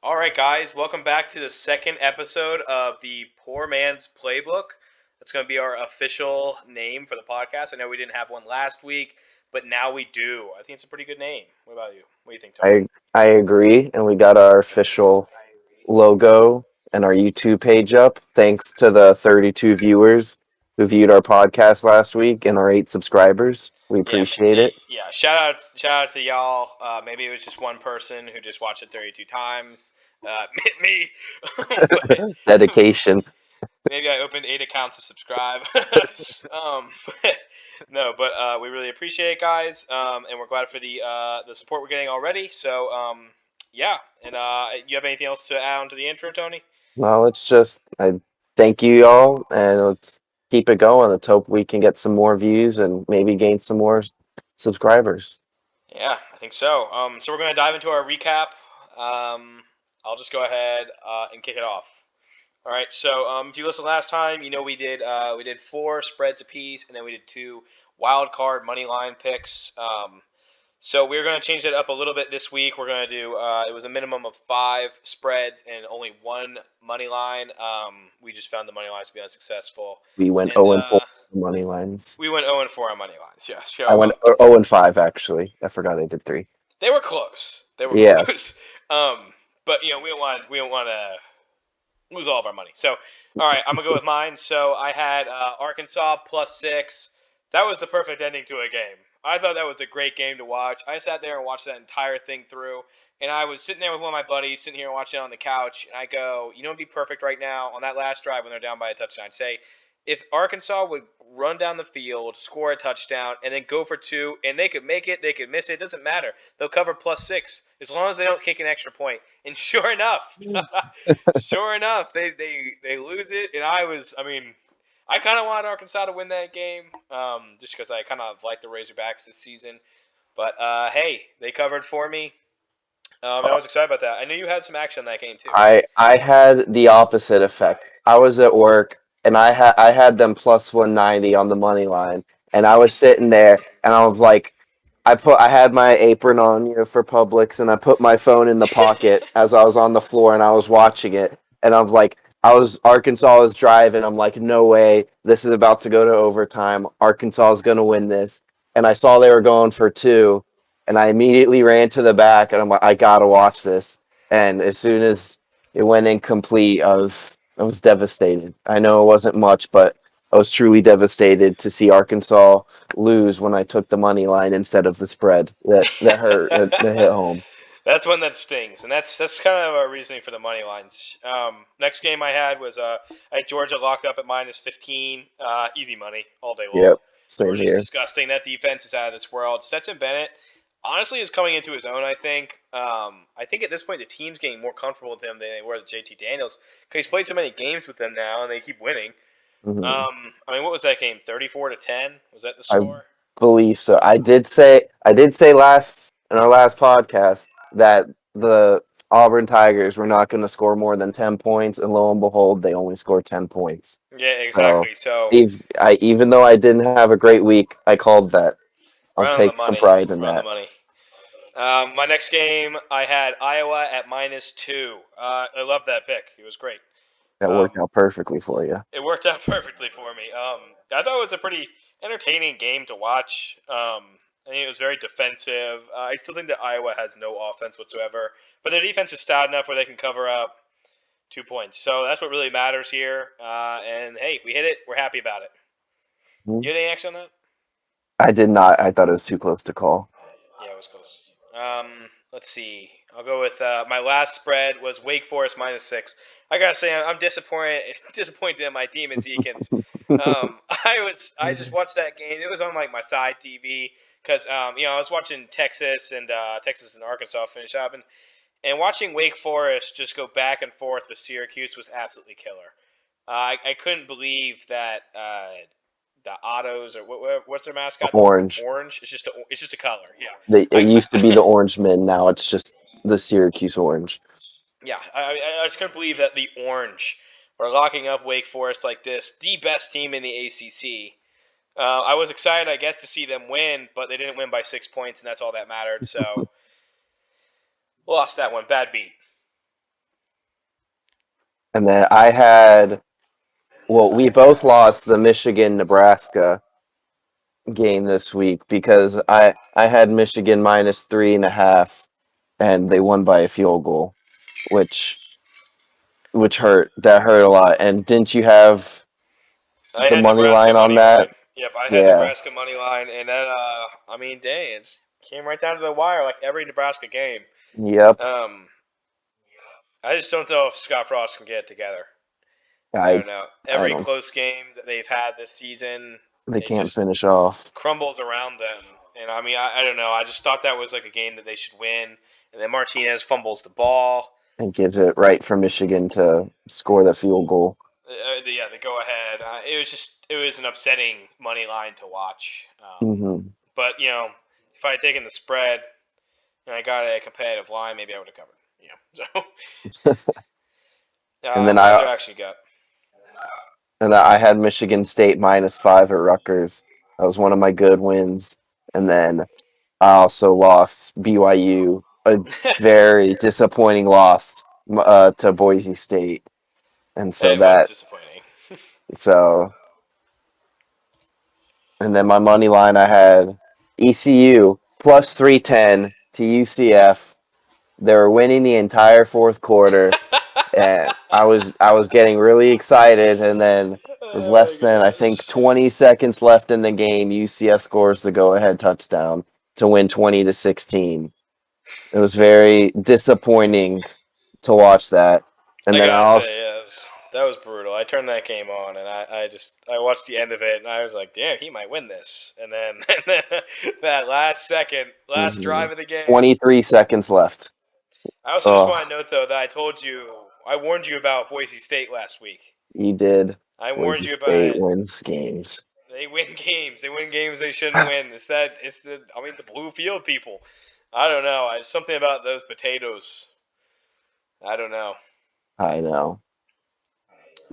All right, guys, welcome back to the second episode of the Poor Man's Playbook. That's going to be our official name for the podcast. I know we didn't have one last week, but now we do. I think it's a pretty good name. What about you? What do you think, Tony? I agree, and we got our official logo and our YouTube page up. Thanks to the 32 viewers who viewed our podcast last week and our 8 subscribers. We Yeah, appreciate it. yeah. Shout out to y'all. Maybe it was just one person who just watched it 32 times. Me, but Dedication. maybe I opened 8 accounts to subscribe. um, no, but we really appreciate it, guys, and we're glad for the support we're getting already. So yeah, and you have anything else to add on to the intro, Tony? Well, I thank you all, and let's keep it going. Let's hope we can get some more views and maybe gain some more subscribers. Yeah, I think so. So we're gonna dive into our recap. I'll just go ahead and kick it off. All right. So if you listened last time, you know we did 4 spreads apiece, and then we did 2 wild card money line picks. So we're going to change that up a little bit this week. We're going to do it was a minimum of 5 spreads and only one money line. We just found the money lines to be unsuccessful, We went and 0 and 4 money lines. we went 0-4 on money lines. Yeah. I So went 0 and 5 actually. I forgot I did 3. they were close. They were Yes. close. But we don't want to lose all of our money. So, all right, I'm gonna go with mine. So I had Arkansas +6. That was the perfect ending to a game. I thought that was a great game to watch. I sat there and watched that entire thing through, and I was sitting there with one of my buddies, sitting here watching it on the couch, and I go, you know, it'd be perfect right now on that last drive when they're down by a touchdown. Say, if Arkansas would run down the field, score a touchdown, and then go for 2, and they could make it, they could miss it, it doesn't matter. They'll cover +6 as long as they don't kick an extra point. And sure enough, sure enough, they lose it, and I kind of wanted Arkansas to win that game, just because I kind of like the Razorbacks this season. But hey, they covered for me. I was excited about that. I knew you had some action in that game too. I had the opposite effect. I was at work and I had them plus 190 on the money line, and I was sitting there and I was like, I had my apron on, for Publix, and I put my phone in the pocket as I was on the floor and I was watching it, and I was like, Arkansas was driving. I'm like, no way, this is about to go to overtime. Arkansas is gonna win this, and I saw they were going for 2, and I immediately ran to the back and I'm like, I gotta watch this. And as soon as it went incomplete, I was devastated. I know it wasn't much, but I was truly devastated to see Arkansas lose when I took the money line instead of the spread. That hurt. That hit home. That's one that stings, and that's kind of our reasoning for the money lines. Next game I had was I had Georgia locked up at -15, easy money all day long. Yep. Same Georgia's here. disgusting. That defense is out of this world. Stetson Bennett honestly is coming into his own. I think at this point the team's getting more comfortable with him than they were with JT Daniels because he's played so many games with them now, and they keep winning. Hmm. What was that game? 34-10. Was that the I score? believe so. I did say last in our last podcast that the Auburn Tigers were not going to score more than 10 points, and lo and behold, they only scored 10 points. Yeah, So, exactly. So even though I didn't have a great week, I called that. I'll right on the take some money. pride in Right on the that. money. My next game, I had Iowa at -2. I love that pick. It was great. That worked Um, out perfectly for you. it worked out perfectly for me. I thought it was a pretty entertaining game to watch. I think it was very defensive. I still think that Iowa has no offense whatsoever, but their defense is stout enough where they can cover up 2 points. So that's what really matters here. And hey, we hit it. We're happy about it. Mhm. You had any action on that? I did not. I thought it was too close to call. Yeah, it was close. Let's see. I'll go with my last spread was Wake Forest -6. I gotta say I'm disappointed disappointed in my Demon Deacons. I just watched that game. It was on like my side TV because I was watching Texas and Arkansas finish up, and watching Wake Forest just go back and forth with Syracuse was absolutely killer. I couldn't believe that the Ottos or what's their mascot? The Orange. orange. It's just a color. Yeah. It I, used to be the Orange Men. Now it's just the Syracuse Orange. yeah. I just couldn't believe that the orange were locking up Wake Forest like this, the best team in the ACC. I was excited, I guess, to see them win, but they didn't win by 6 points, and that's all that mattered. So lost that one. Bad beat. And then I had, well, we both lost the Michigan Nebraska game this week because I had Michigan minus 3.5, and they won by a field goal, which hurt. That hurt a lot. And didn't you have I the had money Nebraska line on money line. that? Yep, I had Yeah. Nebraska money line, and then I mean, dang, it came right down to the wire like every Nebraska game. Yep. Um, I just don't know if Scott Frost can get it together. I I don't know. I Every don't. close game that they've had this season, They it can't just finish off. crumbles around them. And I mean, I don't know. I just thought that was like a game that they should win. And then Martinez fumbles the ball. And gives it right for Michigan to score the field goal. Yeah, the go ahead. It was an upsetting money line to watch. Hmm. But if I had taken the spread and I got a competitive line, maybe I would have covered. So And then what other action you got? I had Michigan State -5 at Rutgers. That was one of my good wins. And then I also lost BYU, a very disappointing loss to Boise State. And so It was that disappointing. so and then my money line I had ECU plus 310 to UCF. They were winning the entire fourth quarter, and I was getting really excited, and then with Oh less my than I think gosh. 20 seconds left in the game, UCF scores the go-ahead touchdown to win 20-16. It was very disappointing to watch that. And I then I gotta say, also yes, that was brutal. I turned that game on and I watched the end of it and I was like, damn, he might win this. And then, and then that last drive of the game. 23 seconds left. I also just Oh, want to note though that I warned you about Boise State last week. you did. I warned Boise you about State it. wins games. They win games. They win games they shouldn't win. It's the I mean the blue field people. I don't know. Something about those potatoes. I don't know. I know.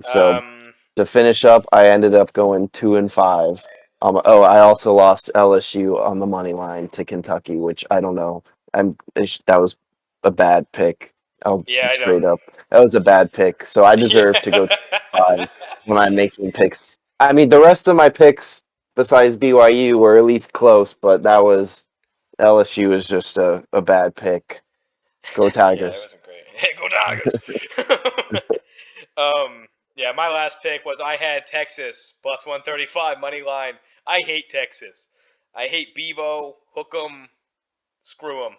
So Um, to finish up, I ended up going 2-5. I also lost LSU on the money line to Kentucky, which I don't know. That was a bad pick. Oh, yeah, I know. straight up, that was a bad pick. So I deserve to go 5 when I'm making picks. I mean, the rest of my picks besides BYU were at least close, but that was LSU is just a bad pick. Go Yeah, that Tigers. wasn't great. Hey, go Tigers! Yeah, my last pick was I had Texas plus 135 money line. I hate Texas. I hate Bevo, Hook 'em, screw them.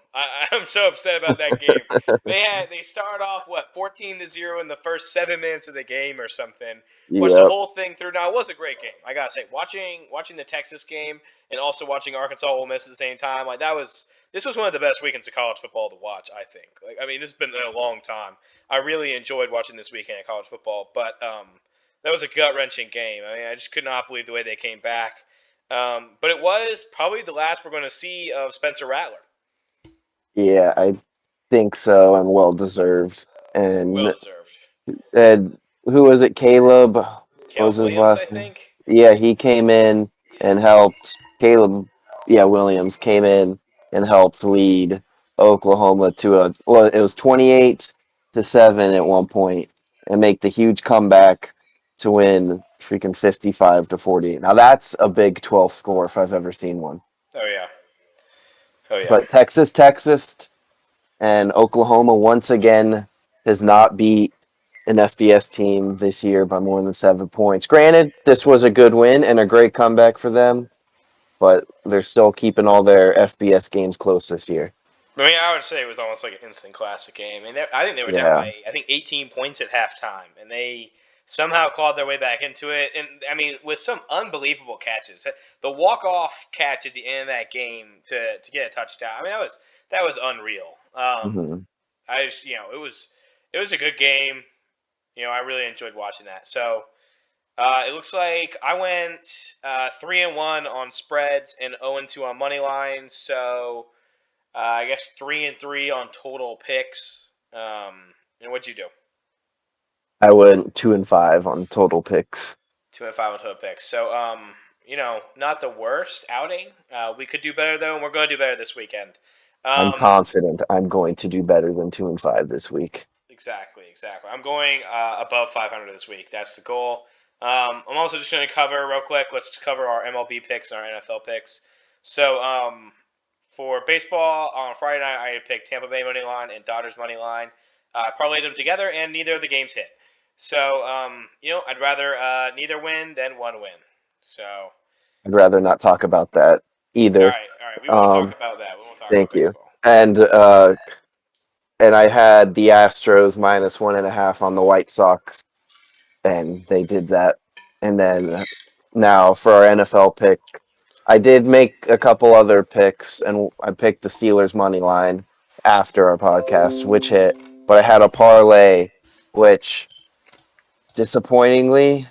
I'm so upset about that game. They started off what 14-0 in the first 7 minutes of the game or something. Watched the Yep. whole thing through. Now it was a great game. I gotta say, watching the Texas game and also watching Arkansas Ole Miss at the same time, like this was one of the best weekends of college football to watch. I think. Like I mean, this has been a long time. I really enjoyed watching this weekend of college football, but that was a gut wrenching game. I mean, I just could not believe the way they came back. But it was probably the last we're going to see of Spencer Rattler. Yeah, I think so, and well deserved. Well And deserved. who was it? Caleb. What was Caleb his Williams, I last name? think. Yeah, he came in and helped. Caleb, yeah, Williams came in and helped lead Oklahoma to it was 28-7 at one point, and make the huge comeback to win freaking 55-48. Now that's a Big 12 score if I've ever seen one. Oh yeah. Oh yeah. But Texas, and Oklahoma once again has not beat an FBS team this year by more than 7 points. Granted, this was a good win and a great comeback for them, but they're still keeping all their FBS games close this year. I mean, I would say it was almost like an instant classic game. And I think they were down Yeah. by 18 points at halftime, and they somehow clawed their way back into it. And I mean, with some unbelievable catches, the walk off catch at the end of that game to get a touchdown. I mean, that was unreal. Hmm. I just it was a good game. I really enjoyed watching that. So it looks like I went 3-1 on spreads and 0-2 on money lines. So I guess 3-3 on total picks. And what'd you do? I went 2-5 on total picks. 2-5 on total picks. So not the worst outing. We could do better though, and we're going to do better this weekend. I'm Um, confident I'm going to do better than 2-5 this week. Exactly. I'm going above 500 this week. That's the goal. I'm also just going to cover real quick. Let's cover our MLB picks and our NFL picks. So for baseball on Friday night, I picked Tampa Bay money line and Dodgers money line. Parlayed them together, and neither of the games hit. So I'd rather neither win than one win. So I'd rather not talk about that either. all right. We won't talk Um, about that. We won't talk about thank you. baseball. And I had the Astros minus 1.5 on the White Sox, and they did that. And then now for our NFL pick, I did make a couple other picks, and I picked the Steelers money line after our podcast, which hit. But I had a parlay, which disappointingly,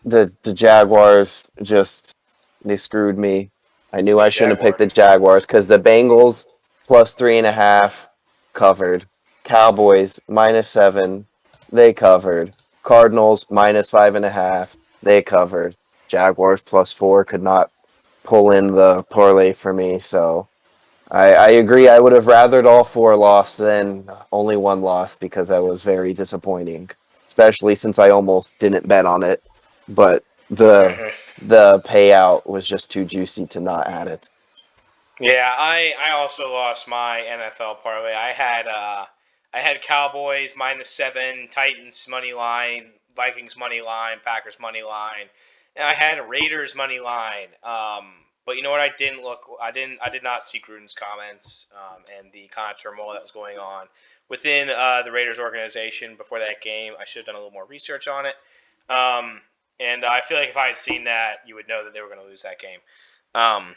the Jaguars just they screwed me. I knew The I shouldn't have picked Jaguars. the Jaguars because the Bengals plus 3.5 covered. Cowboys -7, they covered. Cardinals -5.5, they covered. Jaguars +4 could not pull in the parlay for me. So I agree. I would have rathered all four lost than only one lost because that was very disappointing, especially since I almost didn't bet on it. But the payout was just too juicy to not add it. Yeah, I also lost my NFL parlay. I had Cowboys -7, Titans money line, Vikings money line, Packers money line, and I had Raiders money line. But you know what? I did not see Gruden's comments and the kind of turmoil that was going on within the Raiders organization before that game. I should have done a little more research on it. Um, and I feel like if I had seen that, you would know that they were going to lose that game. Um,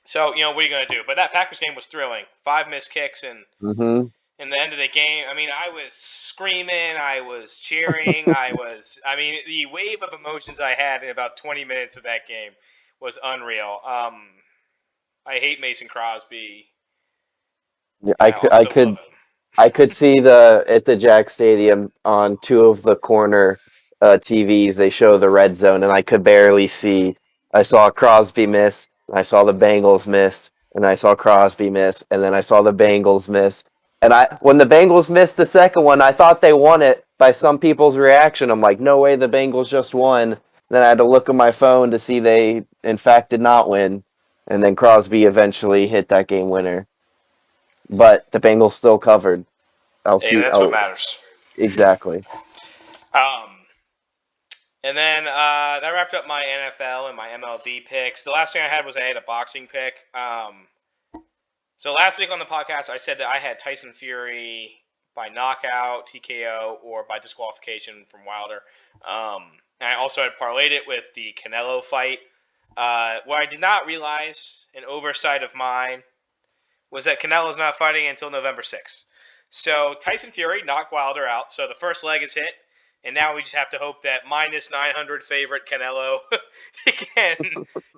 so, what are you going to do? But that Packers game was thrilling. 5 missed kicks, and Mm-hmm. in the end of the game, I mean, I was screaming, I was cheering, I mean, the wave of emotions I had in about 20 minutes of that game was unreal. I hate Mason Crosby, Yeah, and I also love him. I could see at the Jack Stadium on two of the corner TVs. They show the red zone, and I could barely see. I saw Crosby miss, and I saw the Bengals miss, and I saw Crosby miss, and then I saw the Bengals miss. And when the Bengals missed the second one, I thought they won it by some people's reaction. I'm like, no way, the Bengals just won. Then I had to look at my phone to see they, in fact, did not win. And then Crosby eventually hit that game winner, but the Bengals still covered. I'll And keep. that's what Oh, matters. exactly. Um, and then that wrapped up my NFL and my MLB picks. The last thing I had was I had a boxing pick. So last week on the podcast, I said that I had Tyson Fury by knockout, TKO, or by disqualification from Wilder. And I also had parlayed it with the Canelo fight. What I did not realize, an oversight of mine, was that Canelo's not fighting until November 6th. So Tyson Fury knocked Wilder out. So the first leg is hit. And now we just have to hope that -900 favorite Canelo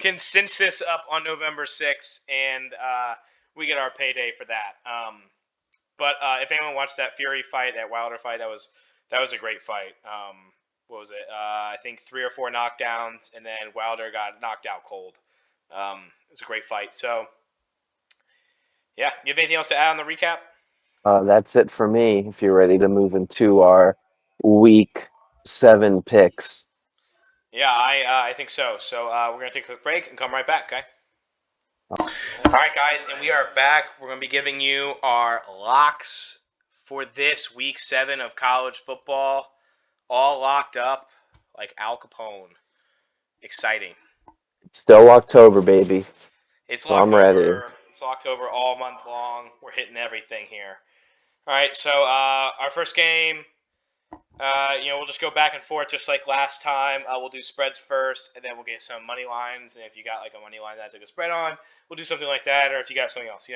can cinch this up on November 6th, and we get our payday for that. But if anyone watched that Fury fight, that Wilder fight, that was a great fight. What was it? I think 3 or 4 knockdowns, and then Wilder got knocked out cold. It was a great fight. So, yeah, you have anything else to add on the recap? That's it for me. If you're ready to move into our week 7 picks. Yeah, I think so. So we're gonna take a quick break and come right back, okay? All right, guys, and we are back. We're gonna be giving you our locks for this week 7 of college football, all locked up like Al Capone. Exciting. It's still October, baby. It's So I'm ready. October. It's October all month long. We're hitting everything here. All right, so our first game. We'll just go back and forth just like last time. We'll do spreads first, and then we'll get some money lines. And if you got like a money line that I took a spread on, we'll do something like that. Or if you got something else.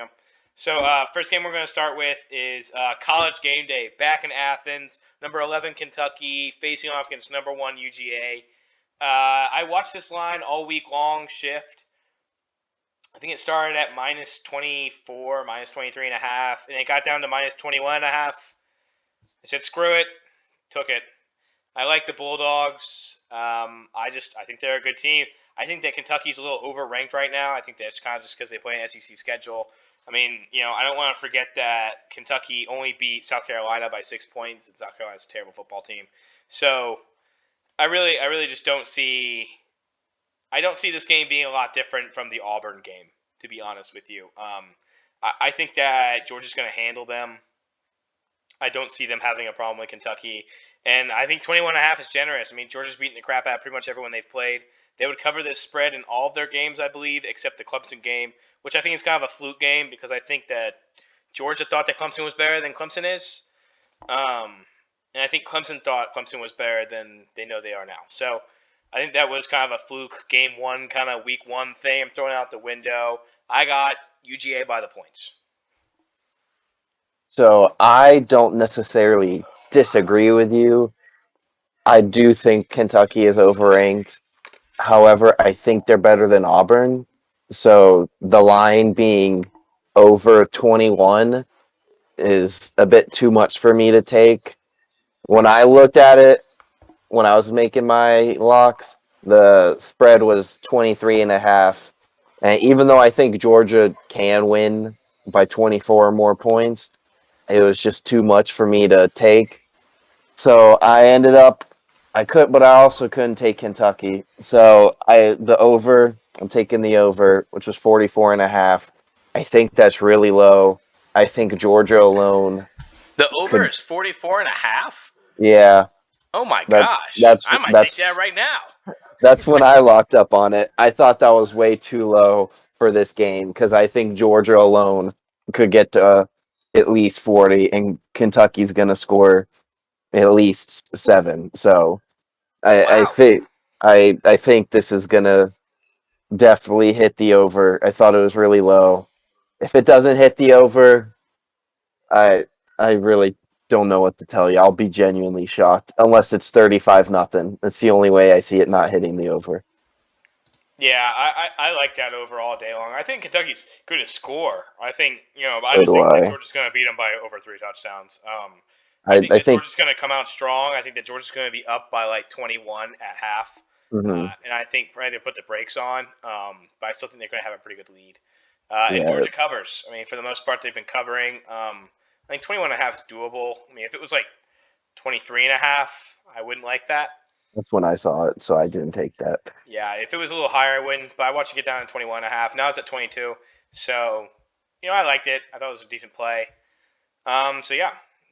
So first game we're going to start with is College Game Day back in Athens. Number 11 Kentucky facing off against number 1 UGA. I watched this line all week long shift. I think it started at -24, -23.5, and it got down to -21.5. I said, screw it, took it. I like the Bulldogs. I think they're a good team. I think that Kentucky's a little overranked right now. I think that's kind of just because they play an SEC schedule. I mean, I don't want to forget that Kentucky only beat South Carolina by 6 points, and South Carolina's a terrible football team. So I really just don't see. I don't see this game being a lot different from the Auburn game, to be honest with you. I think that Georgia's going to handle them. I don't see them having a problem with Kentucky. And I think 21.5 is generous. I mean, Georgia's beaten the crap out of pretty much everyone they've played. They would cover this spread in all of their games, I believe, except the Clemson game, which I think is kind of a fluke game because I think that Georgia thought that Clemson was better than Clemson is. And I think Clemson thought Clemson was better than they know they are now. So I think that was kind of a fluke game one, kind of week one thing. I'm throwing out the window. I got UGA by the points. So I don't necessarily disagree with you. I do think Kentucky is overranked. However, I think they're better than Auburn. So the line being over 21 is a bit too much for me to take. When I looked at it, when I was making my locks, the spread was 23.5. And even though I think Georgia can win by 24 or more points, it was just too much for me to take. So I ended up but I also couldn't take Kentucky. So I'm taking the over, which was 44.5. I think that's really low. I think Georgia alone The over could, is 44.5. yeah, Oh my that gosh. I might take that right now. that's when I locked up on it. I thought that was way too low for this game because I think Georgia alone could get to at least 40, and Kentucky's going to score at least 7. So I Wow. think I think this is gonna definitely hit the over. I thought it was really low. If it doesn't hit the over, I I really don't know what to tell you. I'll be genuinely shocked unless it's 35-0. That's the only way I see it not hitting the over. Yeah, I like that over all day long. I think Kentucky's good to score. I think, I So just do think that I. Georgia's going to beat them by over 3 touchdowns. I think I that think. Georgia's going to come out strong. I think that Georgia's going to be up by like 21 at half. Mhm. And I think probably they put the brakes on. But I still think they're going to have a pretty good lead. And Yeah, Georgia covers. I mean, for the most part, they've been covering. I think 21.5 is doable. I mean, if it was like 23.5, I wouldn't like that. that's when I saw it, so I didn't take that. Yeah, if it was a little higher, I wouldn't. But I watched it get down to 21.5. Now it's at 22. So, I liked it. I thought it was a decent play. So yeah,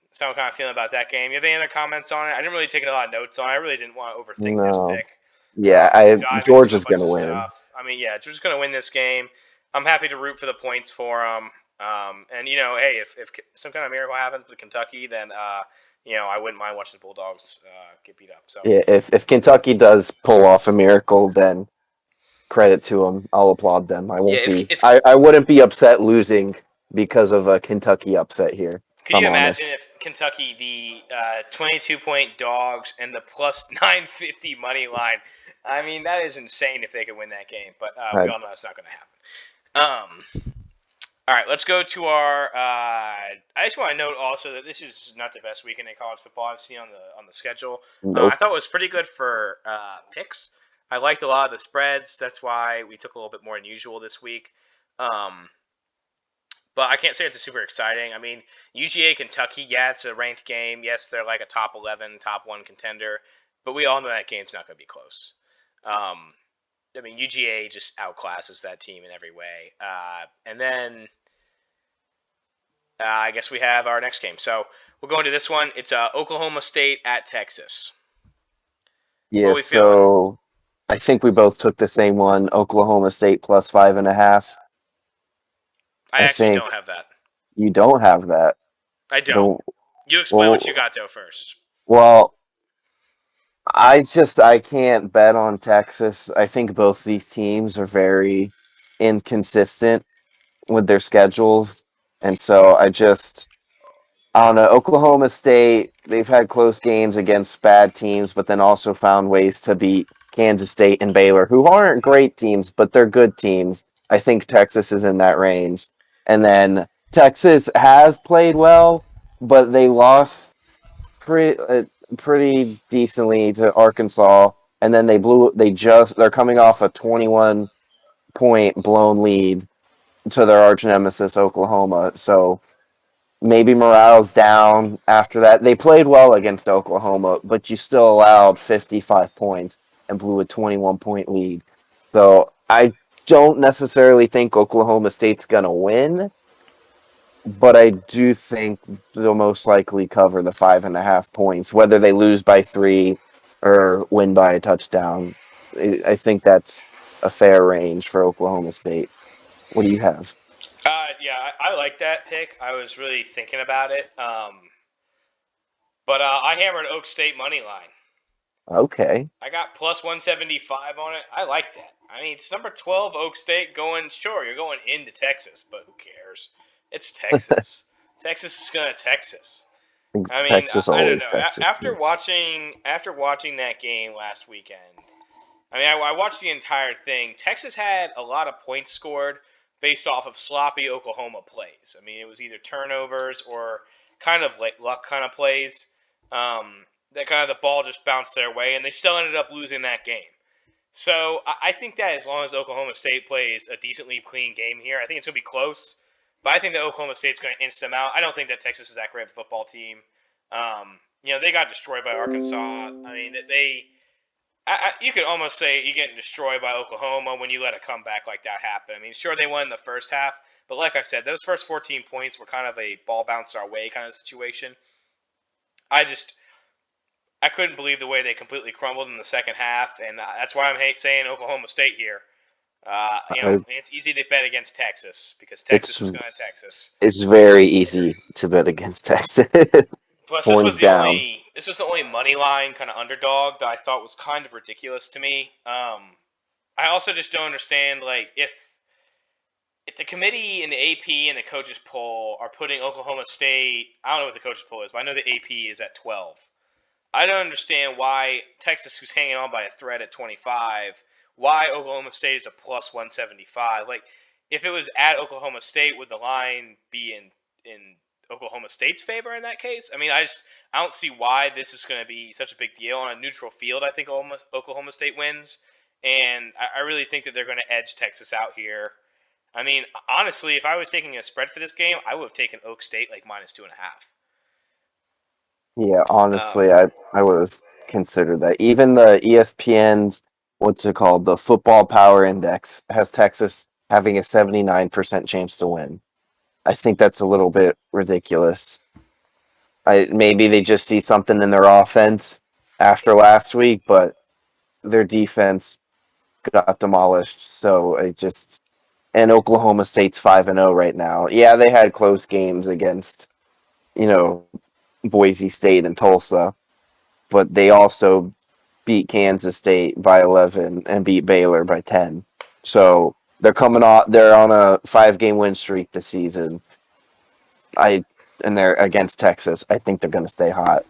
that's how I'm kind of feeling about that game. You have any other comments on it? I didn't really take a lot of notes on it. I really didn't want to overthink this No. pick. Yeah, I Dive into a Georgia's bunch gonna of win. stuff. I mean, yeah, Georgia's going to win this game. I'm happy to root for the points for them. And hey, if some kind of miracle happens with Kentucky, then I wouldn't mind watching the Bulldogs get beat up. So Yeah, if Kentucky does pull off a miracle, then credit to them. I'll applaud them. I yeah, won't be. if I wouldn't be upset losing because of a Kentucky upset here. If could you I'm imagine honest. if Kentucky, the 22-point dogs and the plus 950 money line? I mean, that is insane if they could win that game, but we I, all know it's not going to happen. All right, let's go to our. I just want to note also that this is not the best weekend in college football I've seen on the schedule. I nope. thought it was pretty good for picks. I liked a lot of the spreads. That's why we took a little bit more than usual this week. Um, but I can't say it's a super exciting. I mean, UGA Kentucky, yeah, it's a ranked game. Yes, they're like a top 11, top 1 contender, but we all know that game's not going to be close. Um, I mean, UGA just outclasses that team in every way. And then I guess we have our next game. So we'll go into this one. It's Oklahoma State at Texas. What are Yes. we feeling? So I think we both took the same one. Oklahoma State plus 5.5. I I actually think don't have that. you don't have that. I don't. The You explain what you well, got though first. well, I can't bet on Texas. I think both these teams are very inconsistent with their schedules, and so I don't know. Oklahoma State, they've had close games against bad teams, but then also found ways to beat Kansas State and Baylor, who aren't great teams, but they're good teams. I think Texas is in that range. And then Texas has played well, but they lost pretty decently to Arkansas, and then they're coming off a 21 point blown lead to their arch nemesis, Oklahoma. So maybe morale's down after that. They played well against Oklahoma, but you still allowed 55 points and blew a 21-point lead. So I don't necessarily think Oklahoma State's going to win, but I do think they'll most likely cover the 5.5 points, whether they lose by 3 or win by a touchdown. I think that's a fair range for Oklahoma State. What do you have? Yeah, I like that pick. I was really thinking about it. But I hammered Oak State money line. Okay. I got plus 175 on it. I like that. I mean, it's number 12 Oak State going. Sure, you're going into Texas, but who cares? It's Texas. Texas is going to Texas. I mean, Texas I don't always know. Texas. After watching that game last weekend, I mean, I watched the entire thing. Texas had a lot of points scored based off of sloppy Oklahoma plays. I mean, it was either turnovers or kind of like luck kind of plays. That kind of the ball just bounced their way, and they still ended up losing that game. So I think that as long as Oklahoma State plays a decently clean game here, I think it's going to be close. But I think that Oklahoma State's going to inch them out. I don't think that Texas is that great of a football team. They got destroyed by Arkansas. I mean, you could almost say you're getting destroyed by Oklahoma when you let a comeback like that happen. I mean, sure, they won in the first half, but like I said, those first 14 points were kind of a ball bounced our way kind of situation. I couldn't believe the way they completely crumbled in the second half, and that's why I'm saying Oklahoma State here. It's easy to bet against Texas because Texas It's is going to Texas. it's very easy to bet against Texas. Plus, Horns down. this was the only money line kind of underdog that I thought was kind of ridiculous to me. I also just don't understand if the committee and the AP and the coaches poll are putting Oklahoma State. I don't know what the coaches poll is, but I know the AP is at 12. I don't understand why Texas, who's hanging on by a thread at 25, why Oklahoma State is a plus 175. Like, if it was at Oklahoma State, would the line be in Oklahoma State's favor in that case? I mean, I don't see why this is going to be such a big deal on a neutral field. I think Oklahoma State wins, and I really think that they're going to edge Texas out here. I mean, honestly, if I was taking a spread for this game, I would have taken Oak State like minus 2.5. Yeah, Um, honestly, I would have considered that. Even the ESPN's what's it called? The Football Power Index has Texas having a 79% chance to win. I think that's a little bit ridiculous. Maybe they just see something in their offense after last week, but their defense got demolished. So and Oklahoma State's 5-0 right now. Yeah, they had close games against, you know, Boise State and Tulsa, but they also beat Kansas State by 11 and beat Baylor by 10. So they're on a 5-game win streak this season. And they're against Texas. I think they're going to stay hot.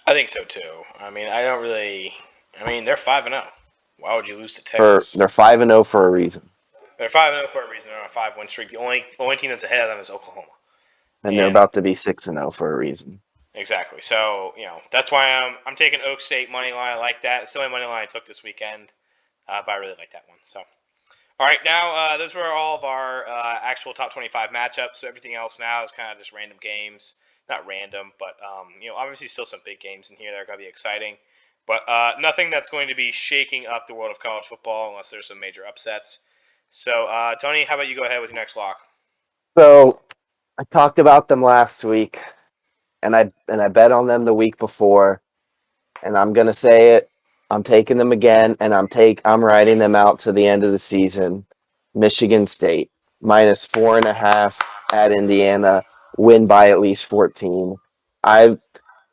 I think so too. I mean, I don't really. I mean, they're 5-0. Why would you lose to They're Texas? 5-0 for a reason. They're 5-0 for a reason. They're on a 5-win streak. The only team that's ahead of them is Oklahoma. And they're And about to be 6-0 for a reason. exactly. So that's why I'm taking Oak State money line. I like that. It's the only money line I took this weekend, but I really like that one. So. All right, now those were all of our actual top 25 matchups. So everything else now is kind of just random games. Not random, but obviously still some big games in here that are going to be exciting. But nothing that's going to be shaking up the world of college football unless there's some major upsets. So, Tony, how about you go ahead with your next lock? So I talked about them last week, and I bet on them the week before, and I'm gonna say it. I'm taking them again, and I'm riding them out to the end of the season. Michigan State minus 4.5 at Indiana, win by at least 14. I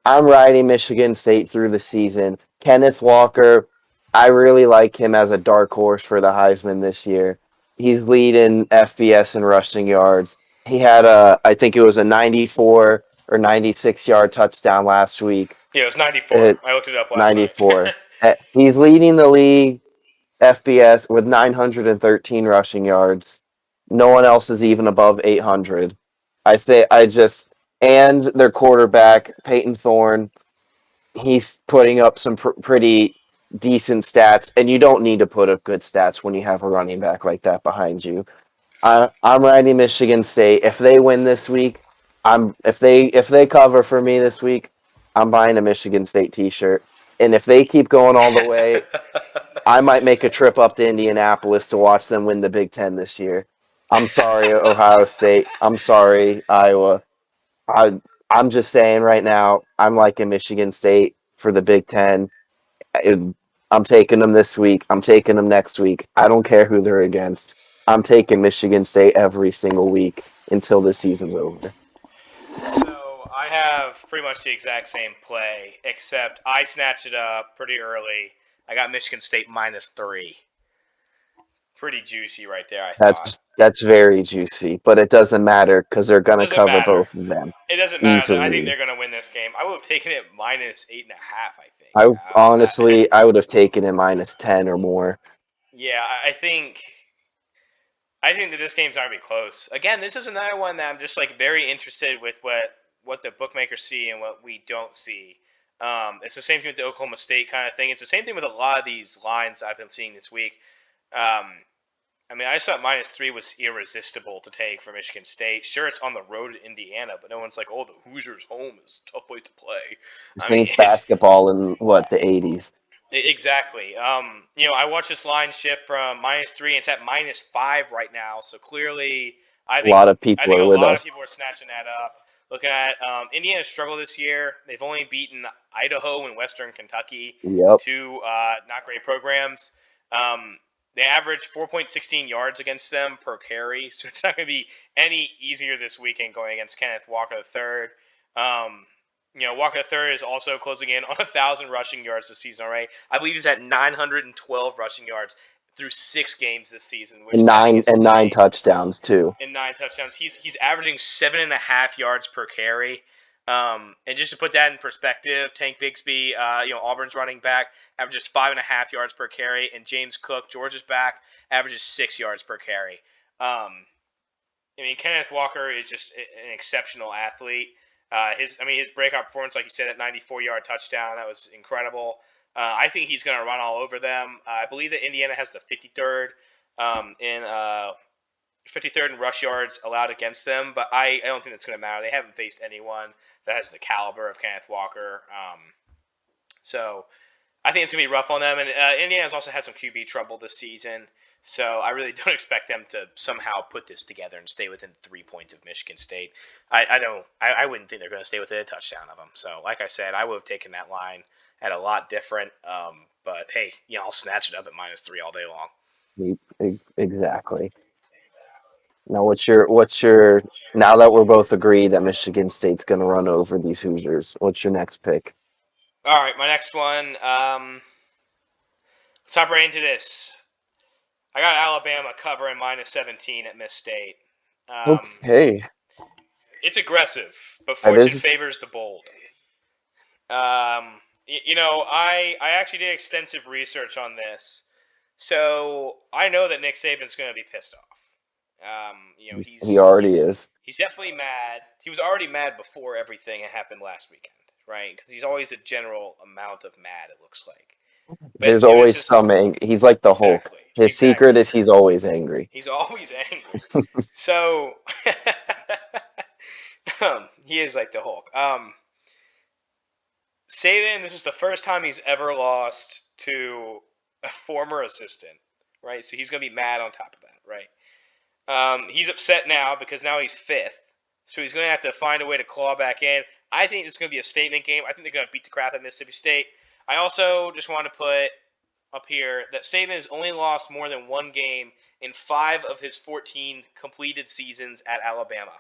I'm riding Michigan State through the season. Kenneth Walker, I really like him as a dark horse for the Heisman this year. He's leading FBS in rushing yards. He had I think it was a 94 or 96-yard touchdown last week. Yeah, it was 94. At I looked it up last night. 94. He's leading the league FBS with 913 rushing yards. No one else is even above 800. And their quarterback Peyton Thorne, he's putting up some pretty decent stats, and you don't need to put up good stats when you have a running back like that behind you. I'm riding Michigan State. If they win this week, if they cover for me this week, I'm buying a Michigan State T-shirt. And if they keep going all the way, I might make a trip up to Indianapolis to watch them win the Big Ten this year. I'm sorry, Ohio State. I'm sorry, Iowa. I I'm just saying right now, I'm liking Michigan State for the Big Ten. I- I'm taking them this week. I'm taking them next week. I don't care who they're against. I'm taking Michigan State every single week until the season's over. So I have pretty much the exact same play, except I snatched it up pretty early. I got Michigan State -3. Pretty juicy right there, I thought. That's very juicy, but it doesn't matter because they're gonna Doesn't cover matter. both of them It doesn't matter. I think easily. they're going to win this game. I would have taken it -8.5. I think. I honestly, I would have taken it -10 or more. Yeah, I think that this game's not gonna be close. Again, this is another one that I'm just like very interested with what the bookmakers see and what we don't see. It's the same thing with the Oklahoma State kind of thing. It's the same thing with a lot of these lines I've been seeing this week. Um, I mean, I just thought -3 was irresistible to take for Michigan State. Sure, it's on the road to Indiana, but no one's like, "Oh, the Hoosiers' home is a tough place to play." This I mean, ain't basketball in what the '80s. exactly. I watched this line shift from -3, and it's at -5 right now. So clearly, I A think lot of I people think are a with lot of us. people are snatching that up. Looking at Indiana's struggle this year, they've only beaten Idaho and Western Kentucky, Yep. two not great programs. Um, they average 4.16 yards against them per carry, so it's not going to be any easier this weekend going against Kenneth Walker III. Walker III is also closing in on 1,000 rushing yards this season already. I believe he's at 912 rushing yards through 6 games this season, which And I think nine is and nine insane. touchdowns too. And 9 touchdowns. He's averaging 7.5 yards per carry. And just to put that in perspective, Tank Bigsby, Auburn's running back, averages 5.5 yards per carry, and James Cook, Georgia's back, averages 6 yards per carry. Kenneth Walker is just an exceptional athlete. His breakout performance, like you said, at 94-yard touchdown, that was incredible. I think he's going to run all over them. I believe that Indiana has the 53rd in 53rd in rush yards allowed against them, but I don't think that's going to matter. They haven't faced anyone that has the caliber of Kenneth Walker. So I think it's going to be rough on them. And Indiana's also had some QB trouble this season. So I really don't expect them to somehow put this together and stay within 3 points of Michigan State. I wouldn't think they're going to stay within a touchdown of them. So like I said, I would have taken that line at a lot different. But hey, I'll snatch it up at -3 all day long. Exactly. Now, what's your now that we're both agreed that Michigan State's going to run over these Hoosiers? What's your next pick? All right, my next one. Let's hop right into this. I got Alabama covering -17 at Miss State. Um, Okay, it's aggressive, but that fortune is. favors the bold. I actually did extensive research on this, so I know that Nick Saban's going to be pissed off. He already is. He's definitely mad. He was already mad before everything that happened last weekend, right? Because he's always a general amount of mad. It looks like, but There's this always is some. He's like the Hulk. exactly, His exactly. secret is he's always angry. He's always angry. So he is like the Hulk. Saban, this is the first time he's ever lost to a former assistant, right? So he's going to be mad on top of that, right? He's upset now because now he's fifth. So he's going to have to find a way to claw back in. I think it's going to be a statement game. I think they're going to beat the crap out of Mississippi State. I also just want to put up here that Saban has only lost more than one game in 5 of his 14 completed seasons at Alabama.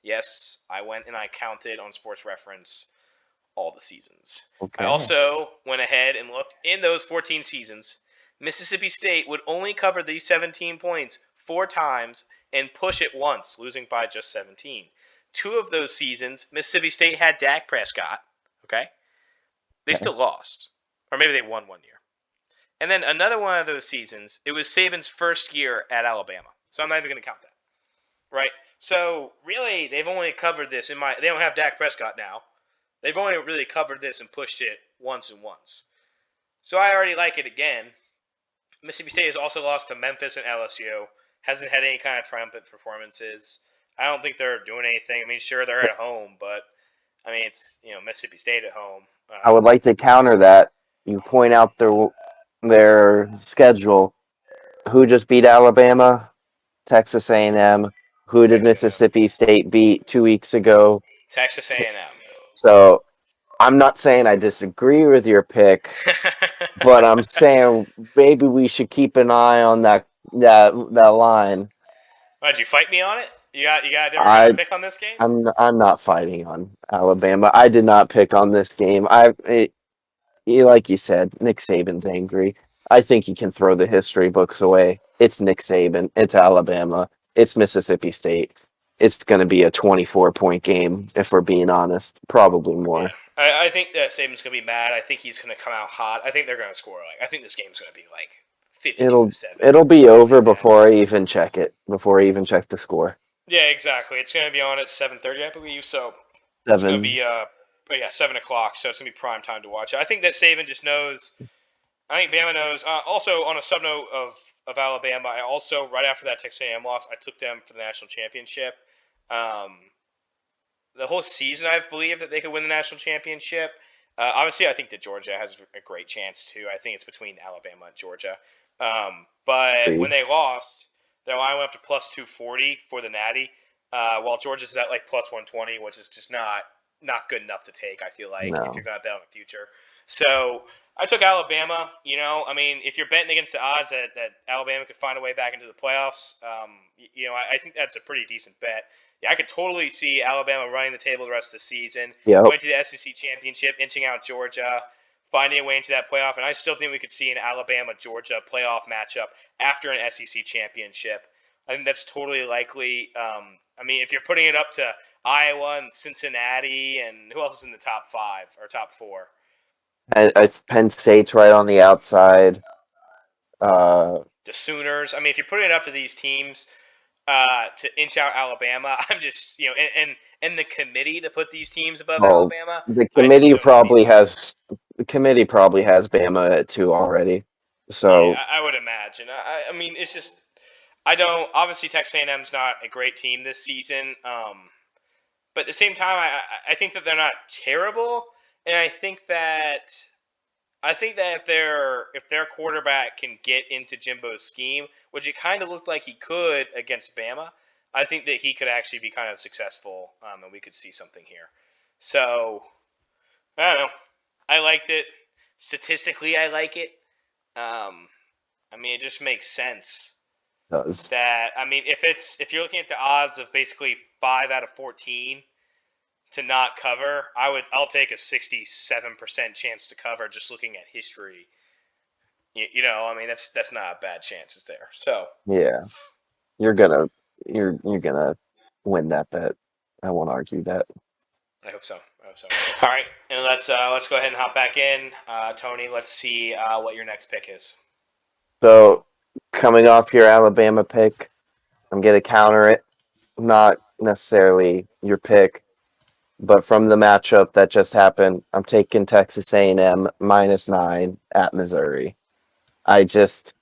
Yes, I went and I counted on Sports Reference all the seasons. I Okay. also went ahead and looked in those 14 seasons. Mississippi State would only cover these 17 points 4 times and push it once, losing by just 17. 2 of those seasons, Mississippi State had Dak Prescott. Okay, they still lost, or maybe they won one year. And then another one of those seasons, it was Saban's first year at Alabama. So I'm not even going to count that, right? So really, they've only covered this They don't have Dak Prescott now. They've only really covered this and pushed it once and once. So I already like it again. Mississippi State has also lost to Memphis and LSU, hasn't had any kind of triumphant performances. I don't think they're doing anything. I mean, sure they're at home, but I mean it's Mississippi State at home. I would like to counter that. You point out their schedule. Who just beat Alabama? Texas A&M. Who did Texas A&M. Mississippi State beat 2 weeks ago? Texas A&M. So I'm not saying I disagree with your pick, but I'm saying maybe we should keep an eye on that line. Why'd you fight me on it? You got a different kind of I pick on this game? I'm not fighting on Alabama. I did not pick on this game. Like you said, Nick Saban's angry. I think you can throw the history books away. It's Nick Saban. It's Alabama. It's Mississippi State. It's going to be a 24-point game, if we're being honest. Probably Yeah, more. I think that Saban's gonna be mad. I think he's gonna come out hot. I think they're gonna score I think this game's gonna be like 52 to It'll 7 it'll or be something over like that. before I even check it. Before I even check the score. Yeah, exactly. It's gonna be on at 7:30, I believe. So it's gonna 7. be but yeah, 7 o'clock. So it's gonna be prime time to watch it. I think that Saban just knows. I think Bama knows. Also, on a sub note of Alabama, I also right after that Texas A&M loss, I took them for the national championship. Um, the whole season, I believe that they could win the national championship. Obviously, I think that Georgia has a great chance too. I think it's between Alabama and Georgia. But when Agreed. they lost, their line went up to plus 240 for the Natty, while Georgia's at like plus 120, which is just not good enough to take. I feel like if you're No. going to bet on the future. So I took Alabama. I mean, if you're betting against the odds that Alabama could find a way back into the playoffs, I think that's a pretty decent bet. Yeah, I could totally see Alabama running the table the rest of the season, Yep. going to the SEC championship, inching out Georgia, finding a way into that playoff, and I still think we could see an Alabama-Georgia playoff matchup after an SEC championship. I think that's totally likely. I mean, if you're putting it up to Iowa and Cincinnati, and who else is in the top 5 or top 4? Penn State's right on the outside. Uh, The Sooners. I mean, if you're putting it up to these teams to inch out Alabama, I'm just and the committee to put these teams above well, Alabama, the I just committee don't see probably that. has the committee probably has Bama at 2 already. Yeah, So I would imagine. I mean, it's just I don't. Obviously, Texas A&M's not a great team this season. But at the same time, I think that they're not terrible, and I think that if their quarterback can get into Jimbo's scheme, which it kind of looked like he could against Bama, I think that he could actually be kind of successful, and we could see something here. So I don't know. I liked it. Statistically, I like it. Um, I mean, it just makes sense does. that if you're looking at the odds of basically 5 out of 14 to not cover, I'll take a 67% chance to cover just looking at history. I mean that's not a bad chance, is there? So Yeah. You're gonna you're gonna win that bet. I won't argue that. I hope so. I hope so. All right, and let's go ahead and hop back in, Tony. Let's see what your next pick is. So coming off your Alabama pick, I'm gonna counter it. Not necessarily your pick, but from the matchup that just happened, I'm taking Texas A&M -9 at Missouri. I just,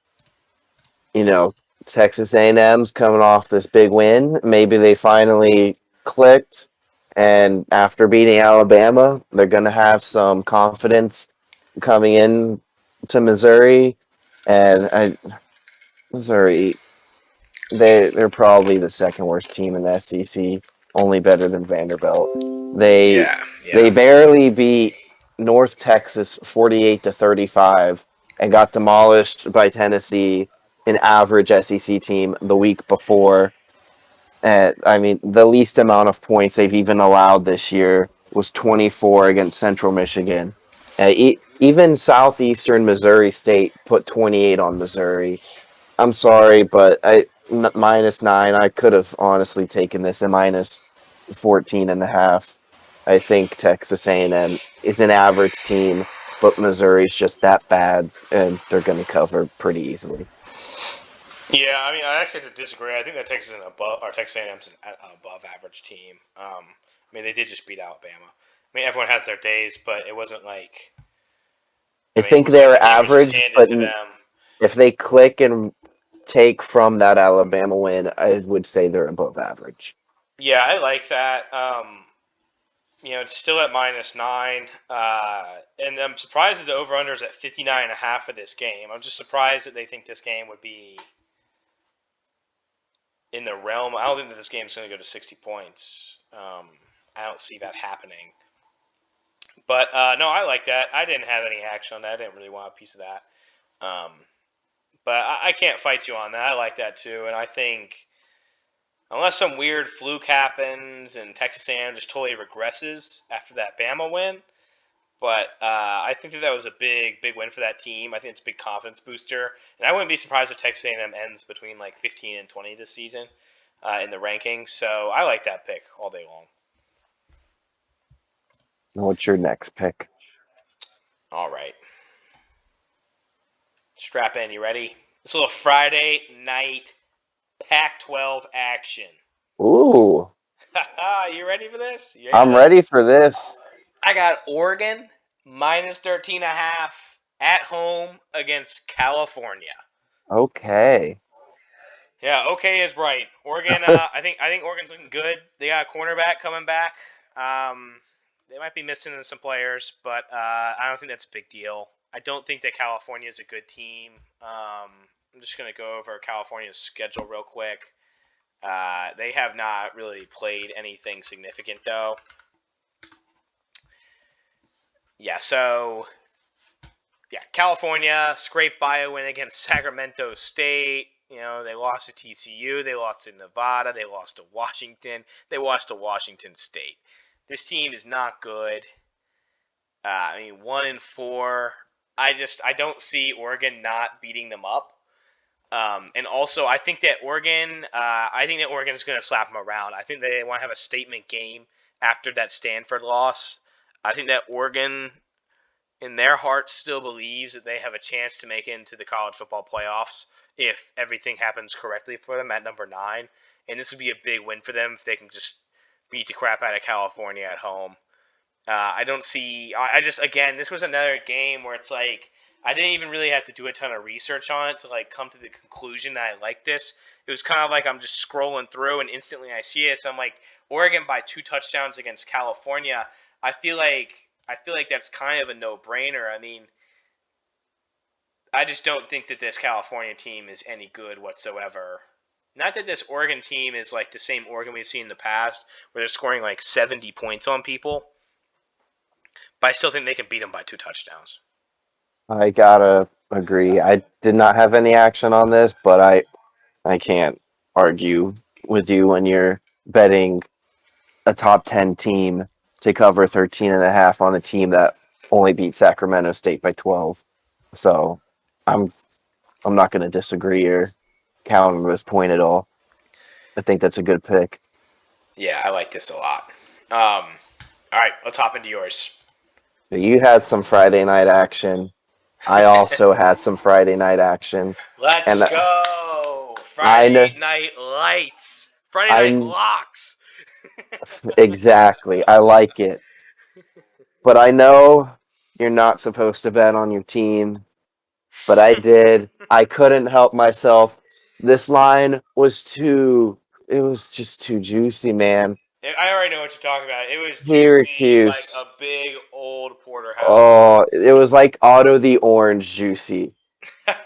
you know, Texas A&M's coming off this big win. Maybe they finally clicked, and after beating Alabama, they're going to have some confidence coming in to Missouri. And Missouri, they're probably the second worst team in the SEC, only better than Vanderbilt. They Yeah, they yeah. barely beat North Texas 48-35 and got demolished by Tennessee, an average SEC team, the week before. I mean, the least amount of points they've even allowed this year was 24 against Central Michigan. Even Southeastern Missouri State put 28 on Missouri. I'm sorry, but -9. I could have honestly taken this at -14.5. I think Texas A&M is an average team, but Missouri's just that bad, and they're going to cover pretty easily. Yeah, I mean, I actually have to disagree. I think that Texas is above, or Texas A&M's an above average team. I mean, they did just beat Alabama. I mean, everyone has their days, but it wasn't like, I it think wasn't like they're the game was just average, handed but to them. if they click and take from that Alabama win, I would say they're above average. Yeah, I like that. It's still at -9, and I'm surprised that the over/under is at 59.5 for this game. I'm just surprised that they think this game would be in the realm. I don't think that this game's going to go to 60 points. I don't see that happening. But no, I like that. I didn't have any action on that. I didn't really want a piece of that. But I can't fight you on that. I like that too, and I think unless some weird fluke happens and Texas A&M just totally regresses after that Bama win. But I think that was a big win for that team. I think it's a big confidence booster, and I wouldn't be surprised if Texas A&M ends between like 15 and 20 this season in the rankings. So I like that pick all day long. What's your next pick? All right, strap in. You ready? This little Friday night Pac-12 action. Ooh, You ready for this? You ready for I'm this? ready for this. I got Oregon -13.5 at home against California. Okay. Yeah, okay is right. Oregon, I think Oregon's looking good. They got a cornerback coming back. They might be missing some players, but I don't think that's a big deal. I don't think that California is a good team. I'm just gonna go over California's schedule real quick. They have not really played anything significant though. Yeah, so California scraped by a win against Sacramento State. They lost to TCU, they lost to Nevada, they lost to Washington, they lost to Washington State. This team is not good. 1-4. I don't see Oregon not beating them up. And also, I think that Oregon is going to slap them around. I think they want to have a statement game after that Stanford loss. I think that Oregon in their heart still believes that they have a chance to make it into the college football playoffs if everything happens correctly for them at number 9. And this would be a big win for them if they can just beat the crap out of California at home. I don't see. Again, this was another game where it's like I didn't even really have to do a ton of research on it to like come to the conclusion that I like this. It was kind of like I'm just scrolling through and instantly I see it. So I'm like, Oregon by 2 touchdowns against California. I feel like that's kind of a no-brainer. I mean, I just don't think that this California team is any good whatsoever. Not that this Oregon team is like the same Oregon we've seen in the past, where they're scoring like 70 points on people, but I still think they can beat them by 2 touchdowns. I gotta agree. I did not have any action on this, but I can't argue with you when you're betting a top 10 team to cover 13.5 on a team that only beat Sacramento State by 12. So I'm not going to disagree or counter this point at all. I think that's a good pick. Yeah, I like this a lot. All right, let's hop into yours. So you had some Friday night action. I also had some Friday night action. Let's And go! I know, Friday Night Lights! Friday Night I Locks! exactly. I like it. But I know you're not supposed to bet on your team, but I did. I couldn't help myself. This line was it was just too juicy, man. I already know what you're talking about. It was juicy like a Syracuse. big old porterhouse. Oh, it was like Otto the Orange juicy.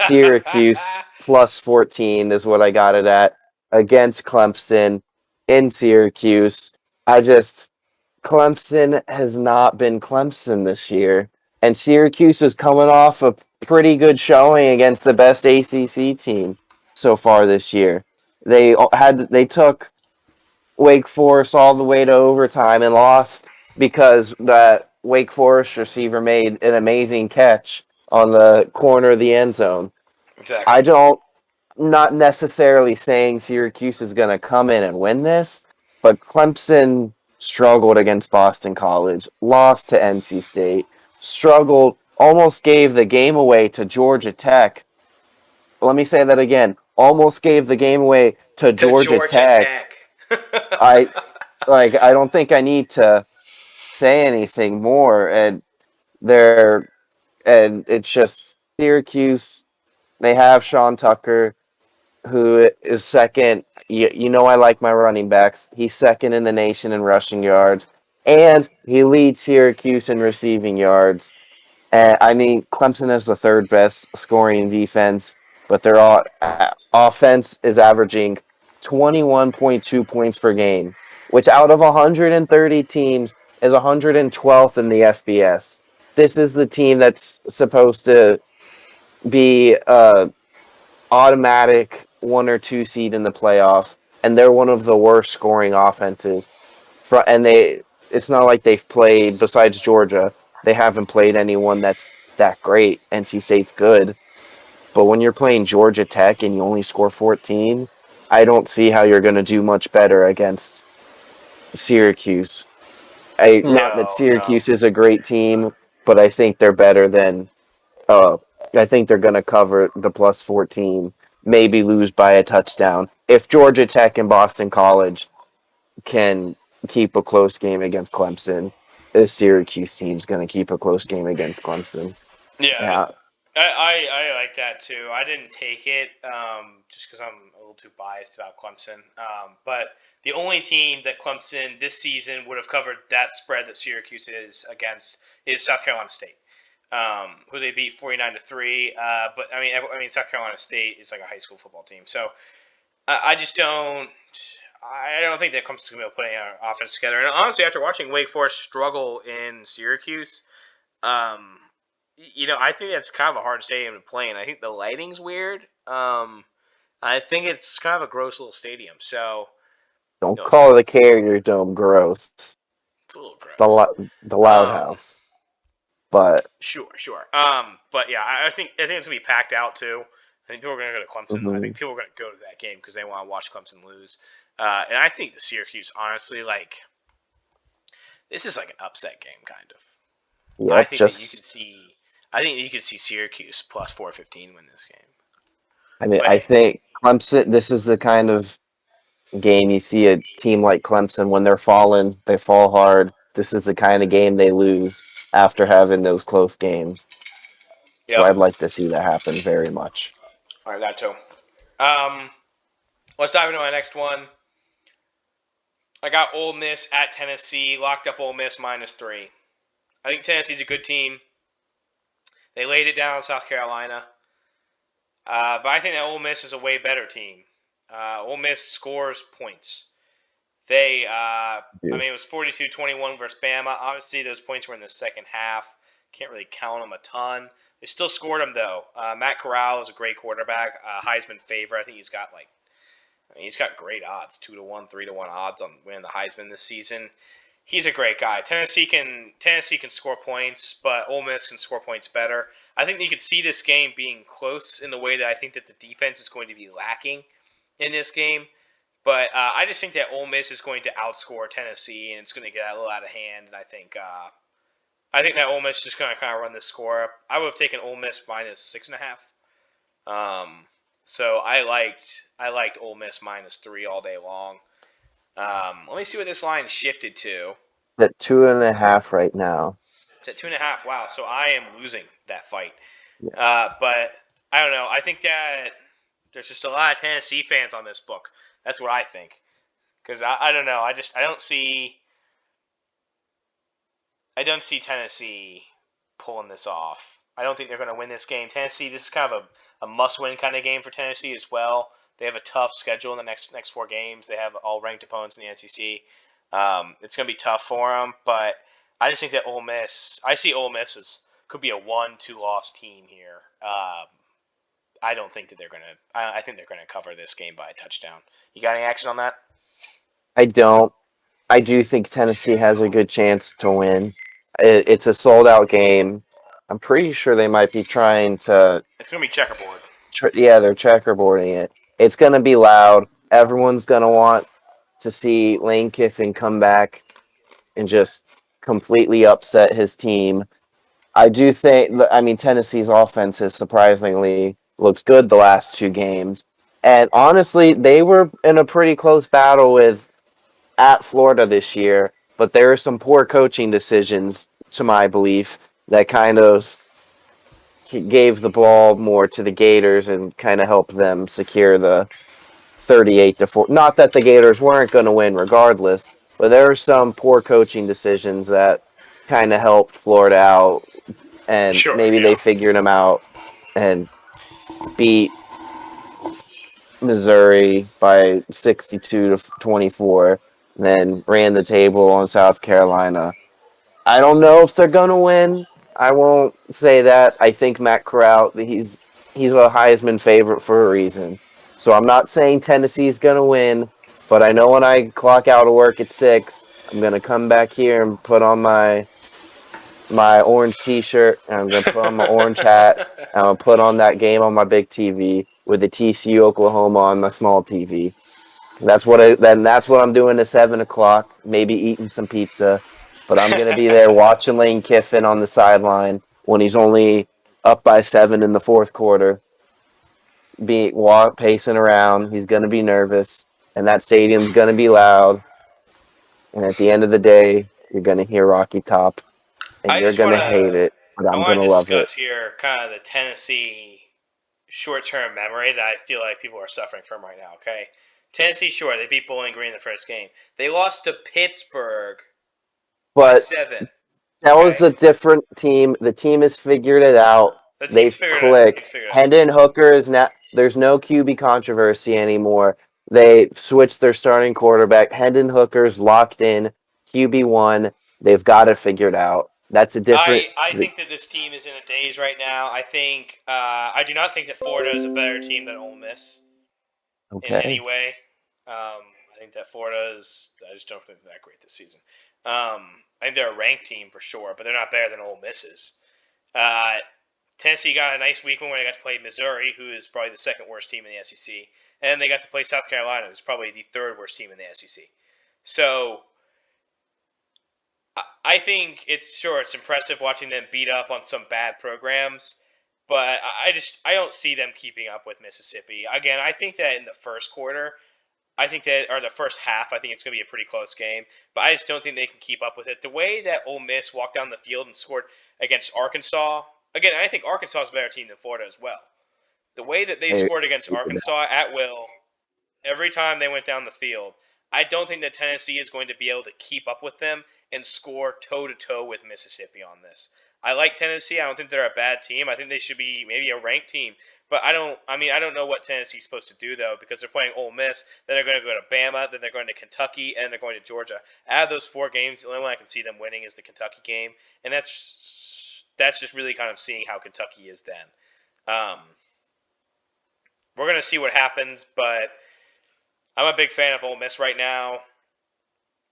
Syracuse plus 14 is what I got it at against Clemson in Syracuse. Clemson has not been Clemson this year, and Syracuse is coming off a pretty good showing against the best ACC team so far this year. They took Wake Forest all the way to overtime and lost because that Wake Forest receiver made an amazing catch on the corner of the end zone. Exactly. I don't not necessarily saying Syracuse is going to come in and win this, but Clemson struggled against Boston College, lost to NC State, struggled, almost gave the game away to Georgia Tech. Let me say that again. Almost gave the game away to To Georgia Georgia Tech. Tech. I I don't think I need to say anything more and it's just Syracuse, they have Sean Tucker. who is second. You know, I like my running backs. He's second in the nation in rushing yards, and he leads Syracuse in receiving yards. I mean, Clemson is the third best scoring defense, but their offense is averaging 21.2 points per game, which out of 130 teams is 112th in the FBS. This is the team that's supposed to be automatic 1 or 2 seed in the playoffs, and they're one of the worst scoring offenses. And it's not like they've played besides Georgia. They haven't played anyone that's that great. NC State's good, but when you're playing Georgia Tech and you only score 14, I don't see how you're going to do much better against Syracuse. I not that No, no. Syracuse is a great team, but I think they're better than uh, I think they're going to cover the plus 14, maybe lose by a touchdown. If Georgia Tech and Boston College can keep a close game against Clemson, this Syracuse team's going to keep a close game against Clemson. Yeah, Yeah, I like that too. I didn't take it just because I'm a little too biased about Clemson. But the only team that Clemson this season would have covered that spread that Syracuse is against is South Carolina State, who they beat 49-3. But I mean, South Carolina State is like a high school football team, so I just don't. I don't think that Clemson's gonna be able to put any offense together. And honestly, after watching Wake Forest struggle in Syracuse, um, I think that's kind of a hard stadium to play in. I think the lighting's weird. I think it's kind of a gross little stadium. So, don't no call the offense. Carrier Dome gross. It's a little The gross. the Loud Um, House, but sure, sure. But yeah, I think it's gonna be packed out too. I think people are gonna go to Clemson. I think mhm. people are gonna go to that game because they want to watch Clemson lose. And I think the Syracuse, honestly, like this is like an upset game, kind of. I Yep, think that you could just see. I think you could see Syracuse plus 415 win this game. I mean, But I hey, think Clemson. This is the kind of game you see a team like Clemson when they're falling, they fall hard. This is the kind of game they lose after having those close games. So yep. I'd like to see that happen very much. All right, that too. Um, let's dive into my next one. I got Ole Miss at Tennessee. Locked up Ole Miss -3. I think Tennessee's a good team. They laid it down in South Carolina. But I think that Ole Miss is a way better team. Ole Miss scores points. It was 42-21 versus Bama. Obviously, those points were in the second half. Can't really count them a ton. They still scored them, though. Matt Corral is a great quarterback. Heisman favorite. I think he's got great odds, 2-1, 3-1 odds on winning the Heisman this season. He's a great guy. Tennessee can score points, but Ole Miss can score points better. I think you could see this game being close in the way that I think that the defense is going to be lacking in this game. But I just think that Ole Miss is going to outscore Tennessee, and it's going to get a little out of hand. And I think that Ole Miss is just going to kind of run this score up. I would have taken Ole Miss -6.5. So I liked Ole Miss -3 all day long. Let me see what this line shifted to. At 2.5 right now. It's at 2.5. Wow. So I am losing that fight. Yes. But I don't know. I think that there's just a lot of Tennessee fans on this book. That's what I think. Because I don't know. I don't see Tennessee pulling this off. I don't think they're going to win this game. Tennessee, this is kind of a must-win kind of game for Tennessee as well. They have a tough schedule in the next 4 games. They have all ranked opponents in the SEC. It's going to be tough for them, but I just think that Ole Miss. I see Ole Miss as could be a 1-2 loss team here. I don't think that they're going to. I think they're going to cover this game by a touchdown. You got any action on that? I don't. I do think Tennessee has a good chance to win. It's a sold out game. I'm pretty sure they might be trying to. It's going to be checkerboard. Yeah, they're checkerboarding it. It's going to be loud. Everyone's going to want to see Lane Kiffin come back and just completely upset his team. I do think, I mean, Tennessee's offense has surprisingly looked good the last 2 games. And honestly, they were in a pretty close battle with at Florida this year, but there are some poor coaching decisions, to my belief, that kind of gave the ball more to the Gators and kind of helped them secure the 38-4. Not that the Gators weren't going to win regardless, but there were some poor coaching decisions that kind of helped Florida out, and Sure, maybe yeah. they figured them out and beat Missouri by 62-24, then ran the table on South Carolina. I don't know if they're gonna win. I won't say that. I think Matt Corral, he's a Heisman favorite for a reason. So I'm not saying Tennessee's gonna win, but I know when I clock out of work at 6, I'm gonna come back here and put on my orange T-shirt, and I'm gonna put on my orange hat, and I'm gonna put on that game on my big TV with the TCU Oklahoma on my small TV. That's what I'm doing at 7 o'clock. Maybe eating some pizza, but I'm gonna be there watching Lane Kiffin on the sideline when he's only up by 7 in the fourth quarter, pacing around. He's gonna be nervous, and that stadium's gonna be loud. And at the end of the day, you're gonna hear Rocky Top, and I you're just want gonna to hate it, but I I'm want gonna to love it. discuss here kind of the Tennessee short-term memory that I feel like people are suffering from right now. Okay, Tennessee, sure, they beat Bowling Green in the first game. They lost to Pittsburgh by But 7. that was Okay, a different team. The team has figured it out. the team's They've figured it out. The team's clicked. figured it out. Hendon Hooker is now. There's no QB controversy anymore. They switched their starting quarterback. Hendon Hooker's locked in. QB1. They've got it figured out. That's a different. I think that this team is in a daze right now. I do not think that Florida is a better team than Ole Miss in any Okay. way. I think that Florida is. I just don't think they're that great this season. I think they're a ranked team for sure, but they're not better than Ole Miss is. Uh, Tennessee got a nice weekend when they got to play Missouri, who is probably the second worst team in the SEC, and then they got to play South Carolina, who's probably the third worst team in the SEC. So I think it's impressive watching them beat up on some bad programs, but I don't see them keeping up with Mississippi. Again, I think that in the first quarter, or the first half, I think it's going to be a pretty close game, but I just don't think they can keep up with it. The way that Ole Miss walked down the field and scored against Arkansas, again, I think Arkansas is a better team than Florida as well. The way that they They scored against Arkansas at will every time they went down the field, I don't think that Tennessee is going to be able to keep up with them and score toe to toe with Mississippi on this. I like Tennessee. I don't think they're a bad team. I think they should be maybe a ranked team. But I don't. I mean, I don't know what Tennessee's supposed to do though, because they're playing Ole Miss, then they're going to go to Bama, then they're going to Kentucky, and they're going to Georgia. Out of those 4 games, the only one I can see them winning is the Kentucky game, and that's just really kind of seeing how Kentucky is then. Um, we're going to see what happens, but I'm a big fan of Ole Miss right now.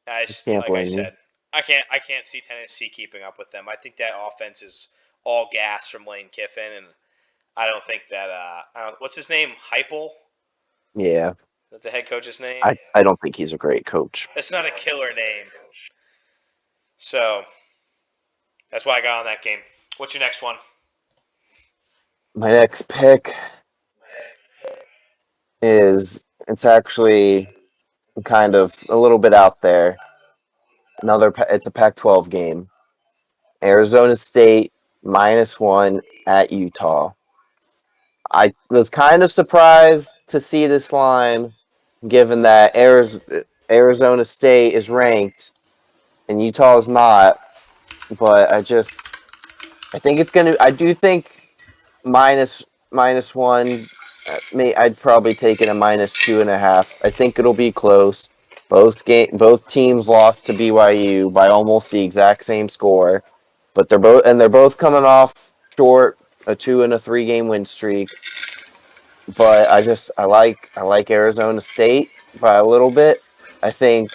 can't Like I blame you. said, I can't see Tennessee keeping up with them. I think that offense is all gas from Lane Kiffin, and I don't think that. What's his name? Heupel? Yeah. That's the head coach's name. I don't think he's a great coach. It's not a killer name, so that's why I got on that game. What's your next one? My next pick it's actually kind of a little bit out there. It's a Pac-12 game. Arizona State -1 at Utah. I was kind of surprised to see this line, given that Arizona State is ranked and Utah is not. But I think it's gonna. I do think minus 1. I'd probably take it a -2.5. I think it'll be close. Both teams lost to BYU by almost the exact same score, but they're both coming off short a 2 and a 3 game win streak. But I like Arizona State by a little bit. I think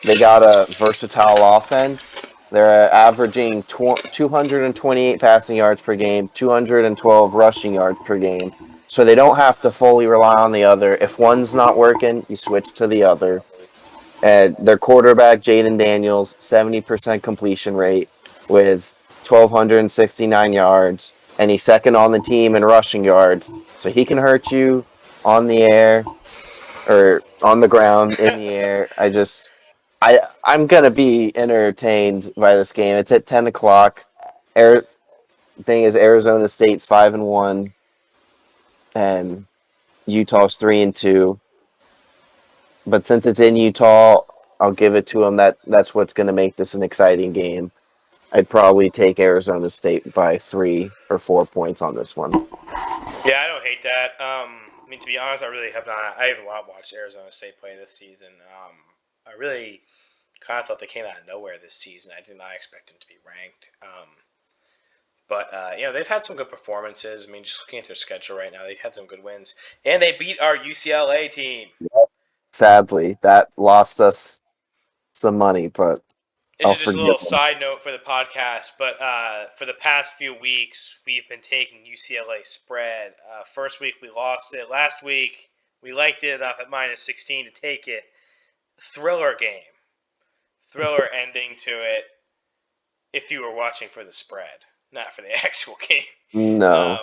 they got a versatile offense. They're averaging 228 passing yards per game, 212 rushing yards per game. So they don't have to fully rely on the other. If one's not working, you switch to the other. And their quarterback, Jaden Daniels, 70% completion rate with 1,269 yards. And he's second on the team in rushing yards. So he can hurt you on the air or on the ground, in the air. I'm gonna be entertained by this game. It's at 10 o'clock. thing is Arizona State's 5-1, and Utah's 3-2. But since it's in Utah, I'll give it to them. That's what's going to make this an exciting game. I'd probably take Arizona State by 3 or 4 points on this one. Yeah, I don't hate that. I mean, to be honest, I really have not. I have not watched Arizona State play this season. I really kind of thought they came out of nowhere this season. I did not expect them to be ranked. But they've had some good performances. I mean, just looking at their schedule right now, they've had some good wins, and they beat our UCLA team. Sadly, that lost us some money, but This I'll is just a forgive little them. side note for the podcast, but for the past few weeks, we've been taking UCLA spread. First week we lost it. Last week we liked it enough at -16 to take it. Thriller game, thriller ending to it. If you were watching for the spread, not for the actual game. No.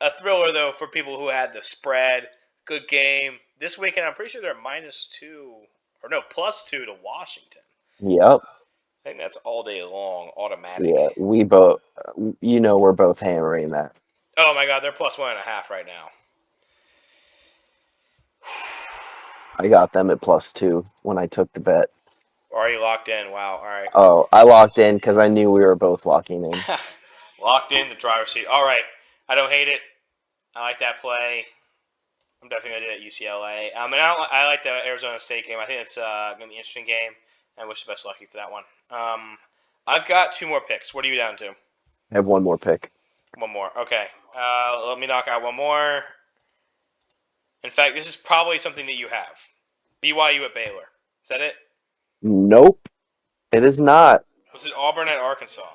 A thriller though for people who had the spread. Good game this weekend. I'm pretty sure they're -2 or no +2 to Washington. Yep. I think that's all day long, automatic. Yeah, we both, we're both hammering that. Oh my god, they're +1.5 right now. I got them at +2 when I took the bet. Are you locked in? Wow, alright. Oh, I locked in because I knew we were both locking in. Locked in the driver's seat. Alright. I don't hate it. I like that play. I'm definitely going to do that UCLA. And I like the Arizona State game. I think it's going to be an interesting game. I wish the best luck for that one. I've got 2 more picks. What are you down to? I have one more pick. One more. Okay. Let me knock out one more. In fact, this is probably something that you have. BYU at Baylor. Is that it? Nope, it is not. Was it Auburn at Arkansas?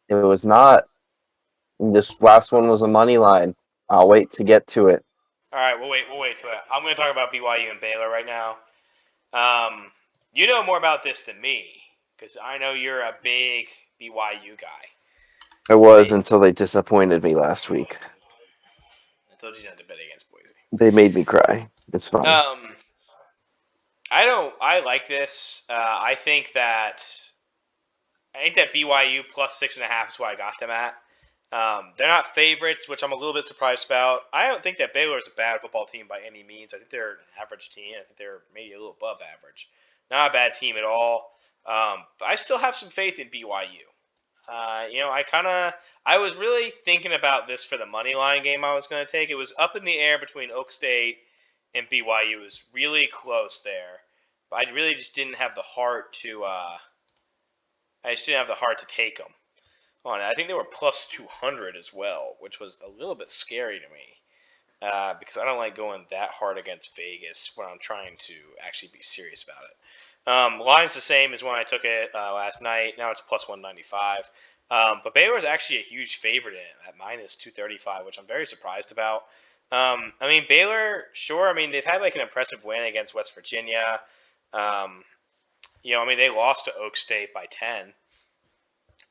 It was not. This last one was a money line. I'll wait to get to it. All right, we'll wait to it. I'm going to talk about BYU and Baylor right now. You know more about this than me because I know you're a big BYU guy. It was until they disappointed me last week. I told you not to bet against Boise. They made me cry. It's fine. I like this. I think that BYU +6.5 is what I got them at. They're not favorites, which I'm a little bit surprised about. I don't think that Baylor is a bad football team by any means. I think they're an average team. I think they're maybe a little above average. Not a bad team at all. But I still have some faith in BYU. I was really thinking about this for the money line game I was going to take. It was up in the air between Oak State and BYU. It was really close there, but I really just didn't have the heart to. I just didn't have the heart to take them on it. I think they were +200 as well, which was a little bit scary to me because I don't like going that hard against Vegas when I'm trying to actually be serious about it. Line's the same as when I took it last night. Now it's +195. But Baylor is actually a huge favorite in it at -235, which I'm very surprised about. Baylor, sure. They've had like an impressive win against West Virginia. They lost to Oak State by 10.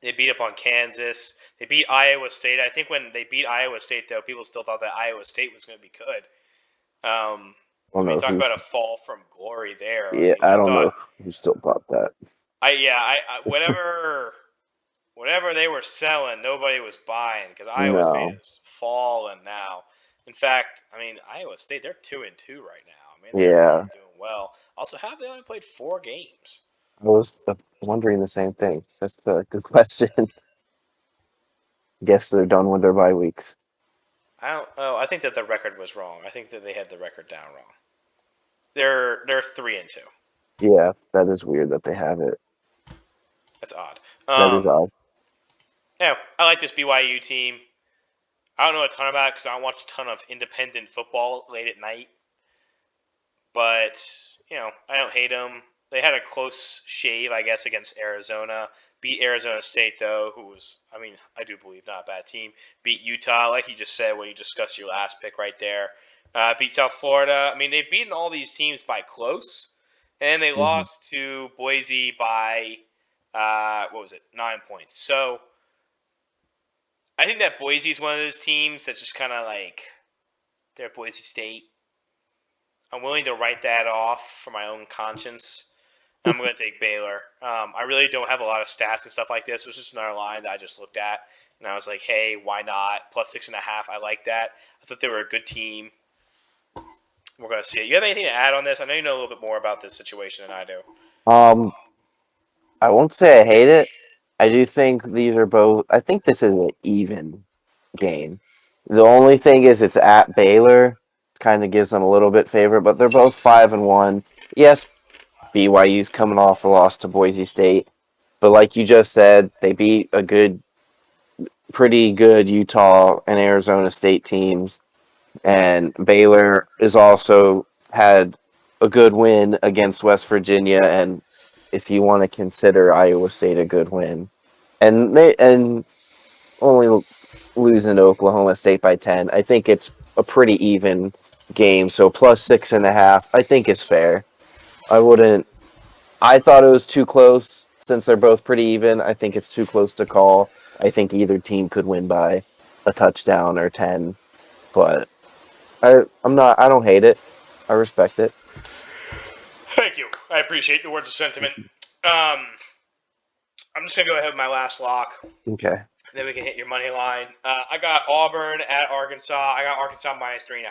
They beat up on Kansas. They beat Iowa State. I think when they beat Iowa State, though, people still thought that Iowa State was going to be good. Talk about a fall from glory there. Yeah, I don't know who still bought that. Whatever they were selling, nobody was buying because Iowa State is falling now. In fact, Iowa State, they're 2-2 right now. They're doing well. Also, how have they only played 4 games? I was wondering the same thing. That's a good question. Guess they're done with their bye weeks. I think that the record was wrong. I think that they had the record down wrong. They're 3-2. Yeah, that is weird that they have it. That's odd. That is odd. Yeah, I like this BYU team. I don't know a ton about it because I don't watch a ton of independent football late at night. But, I don't hate them. They had a close shave, I guess, against Arizona. Beat Arizona State, though, who was, I do believe not a bad team. Beat Utah, like you just said when you discussed your last pick right there. Beat South Florida. They've beaten all these teams by close. And they lost to Boise by, 9 points. So, I think that Boise is one of those teams that's just kind of like, they're Boise State. I'm willing to write that off for my own conscience. I'm going to take Baylor. I really don't have a lot of stats and stuff like this. It was just another line that I just looked at, and I was like, hey, why not? Plus 6.5. I like that. I thought they were a good team. We're going to see it. You have anything to add on this? I know you know a little bit more about this situation than I do. Um, I won't say I hate it. I do think these are both. I think this is an even game. The only thing is it's at Baylor, kind of gives them a little bit favor, but they're both 5-1. Yes, BYU's coming off a loss to Boise State, but like you just said, they beat pretty good Utah and Arizona State teams, and Baylor is also had a good win against West Virginia, and if you want to consider Iowa State a good win, and only losing to Oklahoma State by 10, I think it's a pretty even game. So plus 6.5, I think is fair. I wouldn't. I thought it was too close since they're both pretty even. I think it's too close to call. I think either team could win by a touchdown or 10, but I'm not. I don't hate it. I respect it. Thank you. I appreciate the words of sentiment. I'm just going to go ahead with my last lock. Okay. Then we can hit your money line. I got Auburn at Arkansas. I got Arkansas minus 3.5.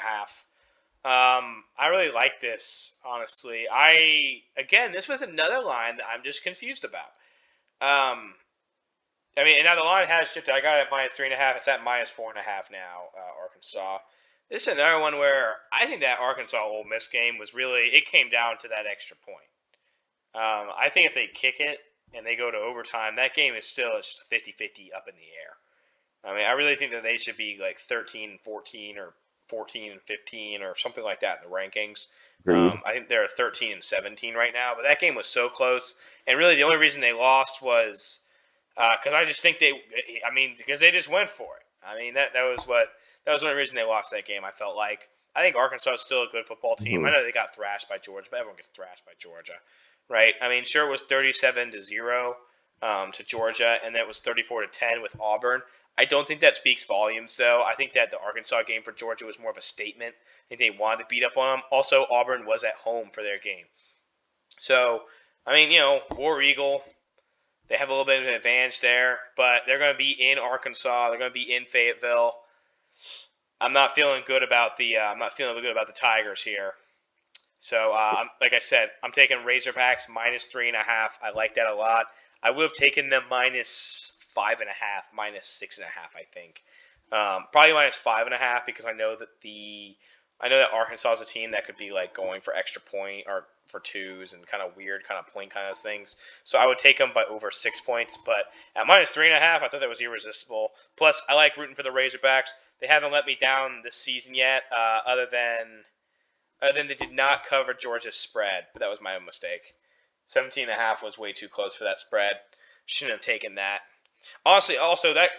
I really like this, honestly. This was another line that I'm just confused about. And now the line has shifted. I got it at minus 3.5. It's at minus 4.5 now. Arkansas. This is another one where I think that Arkansas Ole Miss game was really, it came down to that extra point. I think if they kick it and they go to overtime, that game is still just 50-50 up in the air. I really think that they should be like 13-14 or 14-15 or something like that in the rankings. Agreed. I think they're 13-17 right now, but that game was so close, and really the only reason they lost was because I just think because they just went for it. That was the only reason they lost that game. I felt like I think Arkansas is still a good football team. Mhm. I know they got thrashed by Georgia, but everyone gets thrashed by Georgia, right? Sure it was 37-0 to Georgia, and that was 34-10 with Auburn. I don't think that speaks volumes, though. I think that the Arkansas game for Georgia was more of a statement. I think they wanted to beat up on them. Also, Auburn was at home for their game. So, War Eagle, they have a little bit of an advantage there, but they're going to be in Arkansas. They're going to be in Fayetteville. I'm not feeling good about the Tigers here. So, like I said, I'm taking Razorbacks minus 3.5. I like that a lot. I would have taken them minus 5.5, minus 6.5. I think probably minus 5.5 because I know that Arkansas is a team that could be like going for extra point or for twos and kind of weird kind of point kind of things. So I would take them by over 6 points. But at minus 3.5, I thought that was irresistible. Plus, I like rooting for the Razorbacks. They haven't let me down this season yet, other than they did not cover Georgia's spread, but that was my own mistake. 17.5 was way too close for that spread. Shouldn't have taken that. Honestly, also that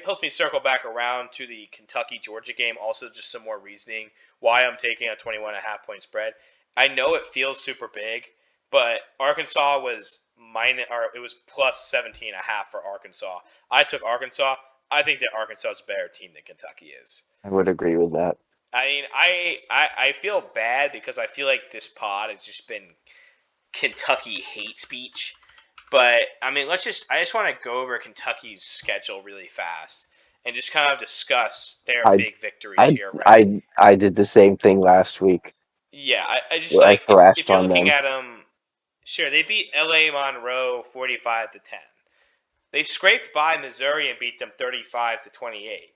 helps me circle back around to the Kentucky-Georgia game. Also, just some more reasoning why I'm taking a 21.5 point spread. I know it feels super big, but Arkansas was it was plus 17.5 for Arkansas. I took Arkansas. I think that Arkansas is a better team than Kentucky is. I would agree with that. I feel bad because I feel like this pod has just been Kentucky hate speech. But I just want to go over Kentucky's schedule really fast and just kind of discuss their I big victories I here. Right? I did the same thing last week. Yeah, I just I like if thrashed you're on looking them. at them. Sure, they beat L.A. Monroe 45-10. They scraped by Missouri and beat them 35-28.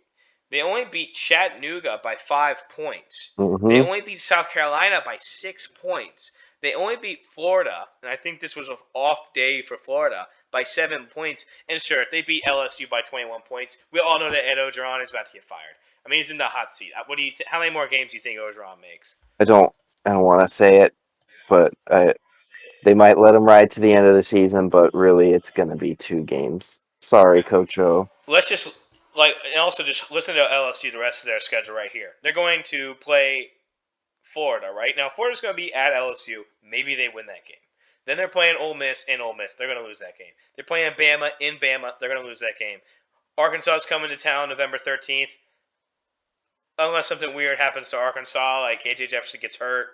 They only beat Chattanooga by 5 points. They Hmm. only beat South Carolina by 6 points. They only beat Florida, and I think this was an off day for Florida, by 7 points. And sure, they beat LSU by 21 points. We all know that Ed Ogeron is about to get fired. He's in the hot seat. How many more games do you think Ogeron makes? I don't want to say it, but they might let him ride to the end of the season, but really it's going to be 2 games. Sorry, Coach O. Let's just and also just listen to LSU. The rest of their schedule right here. They're going to play Florida, right? Now, Florida's going to be at LSU. Maybe they win that game. Then they're playing Ole Miss in Ole Miss. They're going to lose that game. They're playing Bama in Bama. They're going to lose that game. Arkansas is coming to town November 13th. Unless something weird happens to Arkansas, like KJ Jefferson gets hurt,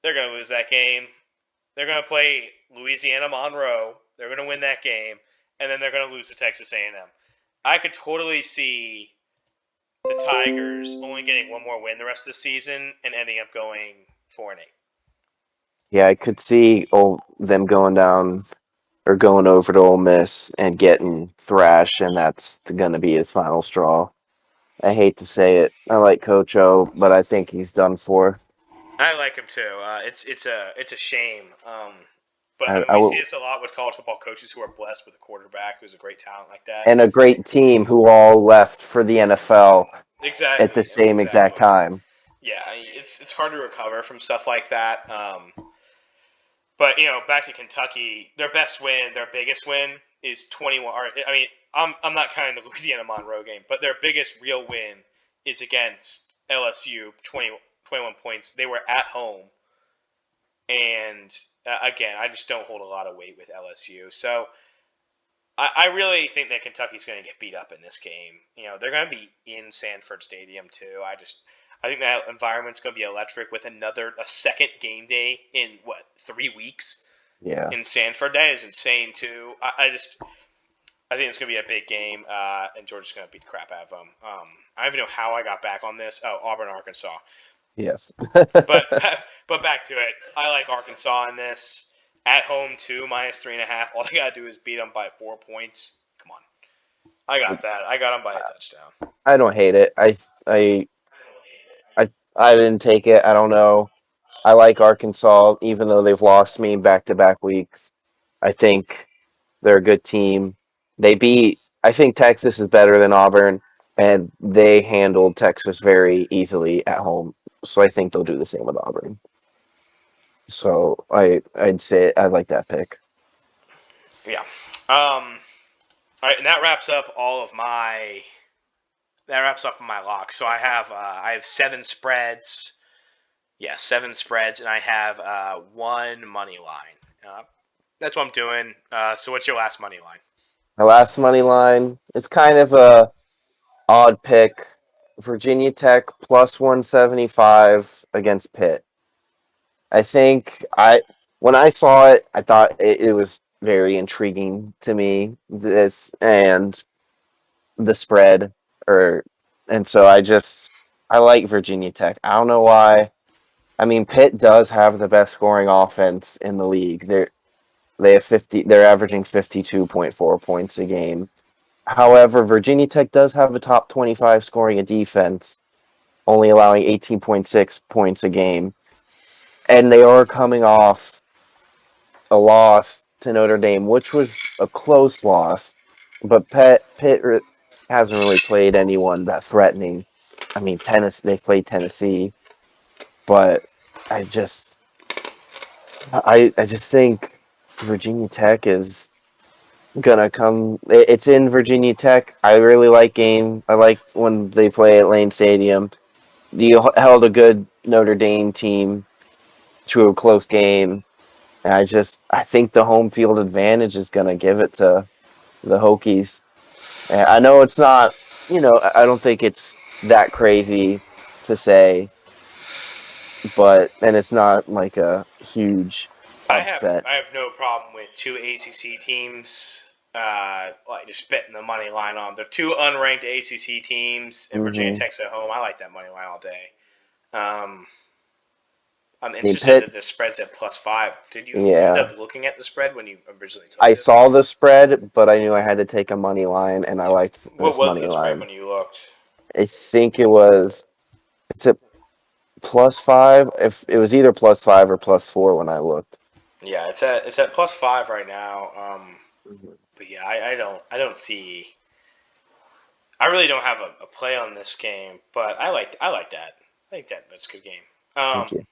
they're going to lose that game. They're going to play Louisiana Monroe. They're going to win that game, and then they're going to lose to Texas A&M. I could totally see the Tigers only getting one more win the rest of the season and ending up going 4-8. Yeah, I could see them going down or going over to Ole Miss and getting thrashed, and that's going to be his final straw. I hate to say it. I like Coach O, but I think he's done for. I like him too. It's a shame. But I I, mean, I we see will, this a lot with college football coaches who are blessed with a quarterback who's a great talent like that. and a great team who all left for the NFL at Exactly. the same exact Exactly. time. Yeah, it's hard to recover from stuff like that. But back to Kentucky, their best win, their biggest win is 21. Or, I mean, I'm not counting the Louisiana Monroe game, but their biggest real win is against LSU, 21 points. They were at home, and again, I just don't hold a lot of weight with LSU. So I really think that Kentucky's going to get beat up in this game. They're going to be in Sanford Stadium too. I think that environment's going to be electric with a second game day in 3 weeks Yeah. in Sanford. That is insane too. I think it's going to be a big game, and Georgia's going to beat the crap out of them. I don't even know how I got back on this. Oh, Auburn, Arkansas. Yes. But but back to it. I like Arkansas in this. At home too, -3.5. All they gotta do is beat them by 4 points. Come on, I got that. I got them by a touchdown. I don't hate it. I didn't take it. I don't know. I like Arkansas, even though they've lost me back to back weeks. I think they're a good team. I think Texas is better than Auburn, and they handled Texas very easily at home. So I think they'll do the same with Auburn. So I'd say I like that pick. Yeah. All right, and that wraps up all of my. That wraps up my lock. So I have 7 spreads. Yeah, 7 spreads, and I have one money line. That's what I'm doing. So what's your last money line? My last money line, it's kind of a odd pick. Virginia Tech plus 175 against Pitt. I think when I saw it, I thought it was very intriguing to me. This and the spread, or and so I like Virginia Tech. I don't know why. I mean, Pitt does have the best scoring offense in the league. They have 50. They're averaging 52.4 points a game. However, Virginia Tech does have a top 25 scoring a defense, only allowing 18.6 points a game, and they are coming off a loss to Notre Dame, which was a close loss, but Pitt hasn't really played anyone that threatening. I mean, they've played Tennessee, but I just I just think Virginia Tech is gonna come. It's in Virginia Tech. I really like game. I like when they play at Lane Stadium. You held a good Notre Dame team to a close game. And I think the home field advantage is going to give it to the Hokies. And I know it's not, I don't think it's that crazy to say, and it's not like a huge I have upset. I have no problem with two ACC teams. Like just betting the money line on. They're two unranked ACC teams, and Virginia Hmm. Tech's at home. I like that money line all day. Um, I'm I mean, interested Pitt, that the spread's at +5. Did you end yeah. up looking at the spread when you originally took I this? saw the spread, but I knew I had to take a money line, and I liked What this was money the spread line. when you looked? I think it's at +5. If it was either +5 or +4 when I looked. Yeah, it's at +5 right now. Mhm. But yeah, I don't see. I really don't have a play on this game, but I like that. I think that's a good game. Thank you.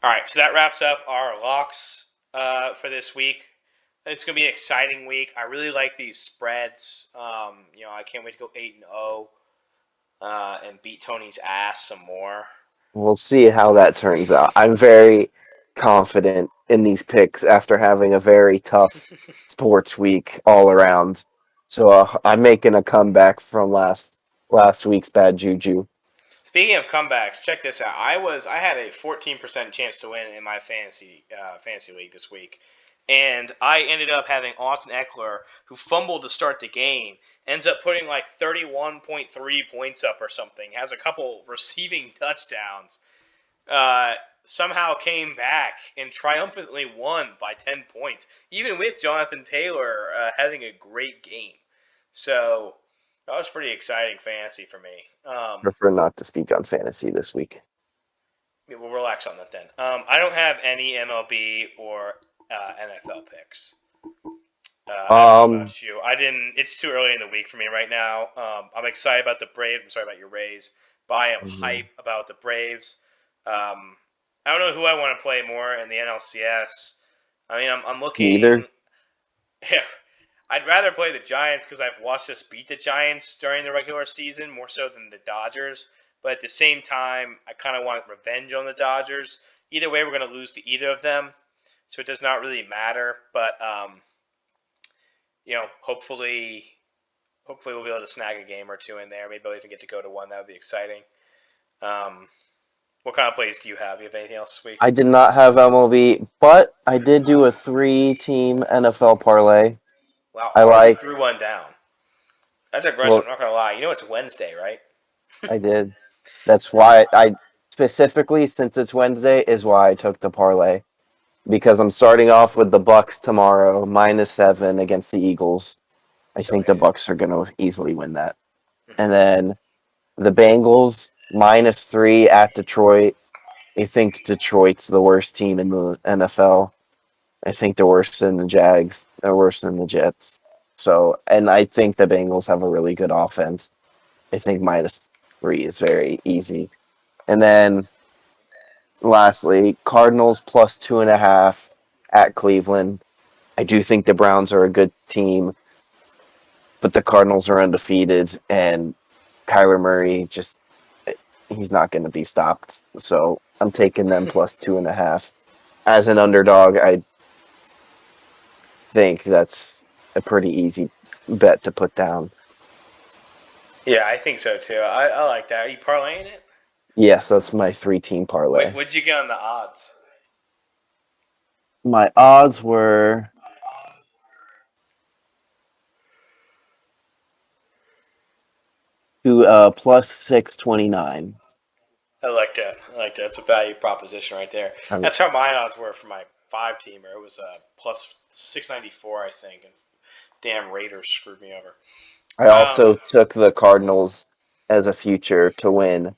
All right, so that wraps up our locks for this week. It's gonna be an exciting week. I really like these spreads. I can't wait to go 8-0 and beat Tony's ass some more. We'll see how that turns out. I'm very confident in these picks after having a very tough sports week all around. So I'm making a comeback from last week's bad juju. Speaking of comebacks, check this out. I had a 14% chance to win in my fantasy league this week, and I ended up having Austin Eckler, who fumbled to start the game, ends up putting like 31.3 points up or something, has a couple receiving touchdowns, uh, somehow came back and triumphantly won by 10 points, even with Jonathan Taylor having a great game. So that was pretty exciting fantasy for me. Prefer not to speak on fantasy this week. We'll relax on that then. I don't have any MLB or NFL picks. I don't know Um, about you. I didn't. It's too early in the week for me right now. I'm excited about the Braves. I'm sorry about your Rays, but I am hype about the Braves. Um, I don't know who I want to play more in the NLCS. I mean, I'm neither. looking. Yeah, I'd rather play the Giants because I've watched us beat the Giants during the regular season more so than the Dodgers. But at the same time, I kind of want revenge on the Dodgers. Either way, we're going to lose to either of them, so it does not really matter. But hopefully, we'll be able to snag a game or two in there. Maybe I'll even get to go to one. That would be exciting. Um, what kind of plays do you have? Do you have anything else this week? I did not have MLB, but I did do a 3-team NFL parlay. Wow, I already like, threw one down. That's aggressive. well, I'm not gonna lie. You know it's Wednesday, right? I did. That's why I specifically, since it's Wednesday, is why I took the parlay. Because I'm starting off with the Bucks tomorrow, -7 against the Eagles. I think the Right. Bucks are going to easily win that. And Mm-hmm. then the Bengals -3 at Detroit. I think Detroit's the worst team in the NFL. I think they're worse than the Jags. They're worse than the Jets. So, and I think the Bengals have a really good offense. I think -3 is very easy. And then lastly, Cardinals +2.5 at Cleveland. I do think the Browns are a good team, but the Cardinals are undefeated, and Kyler Murray he's not going to be stopped. So I'm taking them +2.5. As an underdog, I think that's a pretty easy bet to put down. Yeah, I think so too. I like that. Are you parlaying it? Yes, that's my 3-team parlay. What'd you get on the odds? My odds were to +629. I like that. I like that. It's a value proposition right there. That's how my odds were for my 5-teamer. It was plus 694, I think, and damn Raiders screwed me over. I also took the Cardinals as a future to win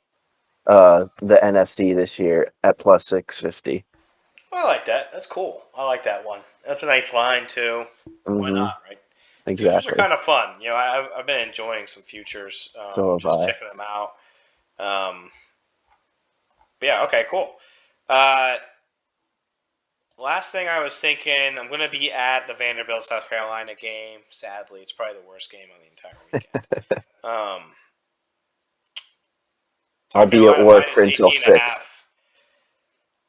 the NFC this year at +650. I like that. That's cool. I like that one. That's a nice line too. Why Mm-hmm. not, right? Futures are Exactly. kind of fun. I've been enjoying some futures, So have just I. checking them out. But yeah, okay, cool. Uh, Last thing I was thinking, I'm going to be at the Vanderbilt South Carolina game. Sadly, it's probably the worst game on the entire weekend. I'll South be at Carolina work for minus until 18 and a 6. half.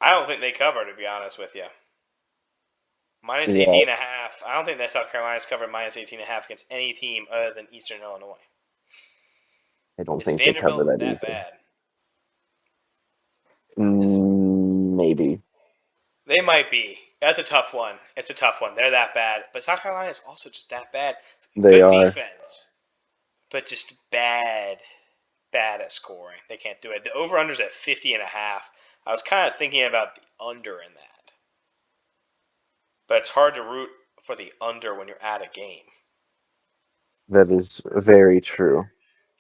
I don't think they cover, to be honest with you. Minus Yeah, 18 and a half. I don't think that South Carolina's covered minus 18 and a half against any team other than Eastern Illinois. I don't Is think they cover Vanderbilt that that easily. bad? It's, Maybe. they might be. That's a tough one. It's a tough one. They're that bad. But South Carolina is also just that bad. They Good are. defense, but just bad at scoring. They can't do it. The over-under's at 50 and a half. I was kind of thinking about the under in that. But it's hard to root for the under when you're at a game. That is very true.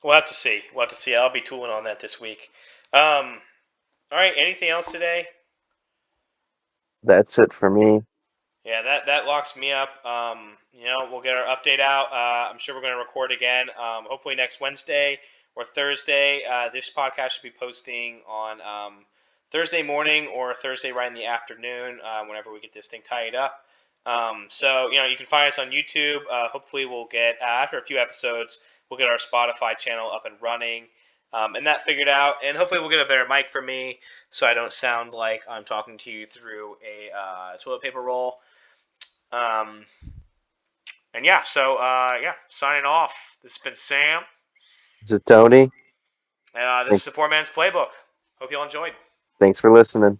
We'll have to see. We'll have to see. I'll be tooling on that this week. All right. Anything else today? That's it for me. Yeah, that locks me up. We'll get our update out. I'm sure we're going to record again. Hopefully next Wednesday or Thursday. This podcast should be posting on Thursday morning or Thursday right in the afternoon. Whenever we get this thing tied up. So you can find us on YouTube. Hopefully we'll get after a few episodes, we'll get our Spotify channel up and running. And that figured out, and hopefully we'll get a better mic for me, so I don't sound like I'm talking to you through a toilet paper roll. Um, and yeah, so signing off. This has been Sam. Is it Tony? And this is the Poor Man's Playbook. Hope you all enjoyed. Thanks for listening.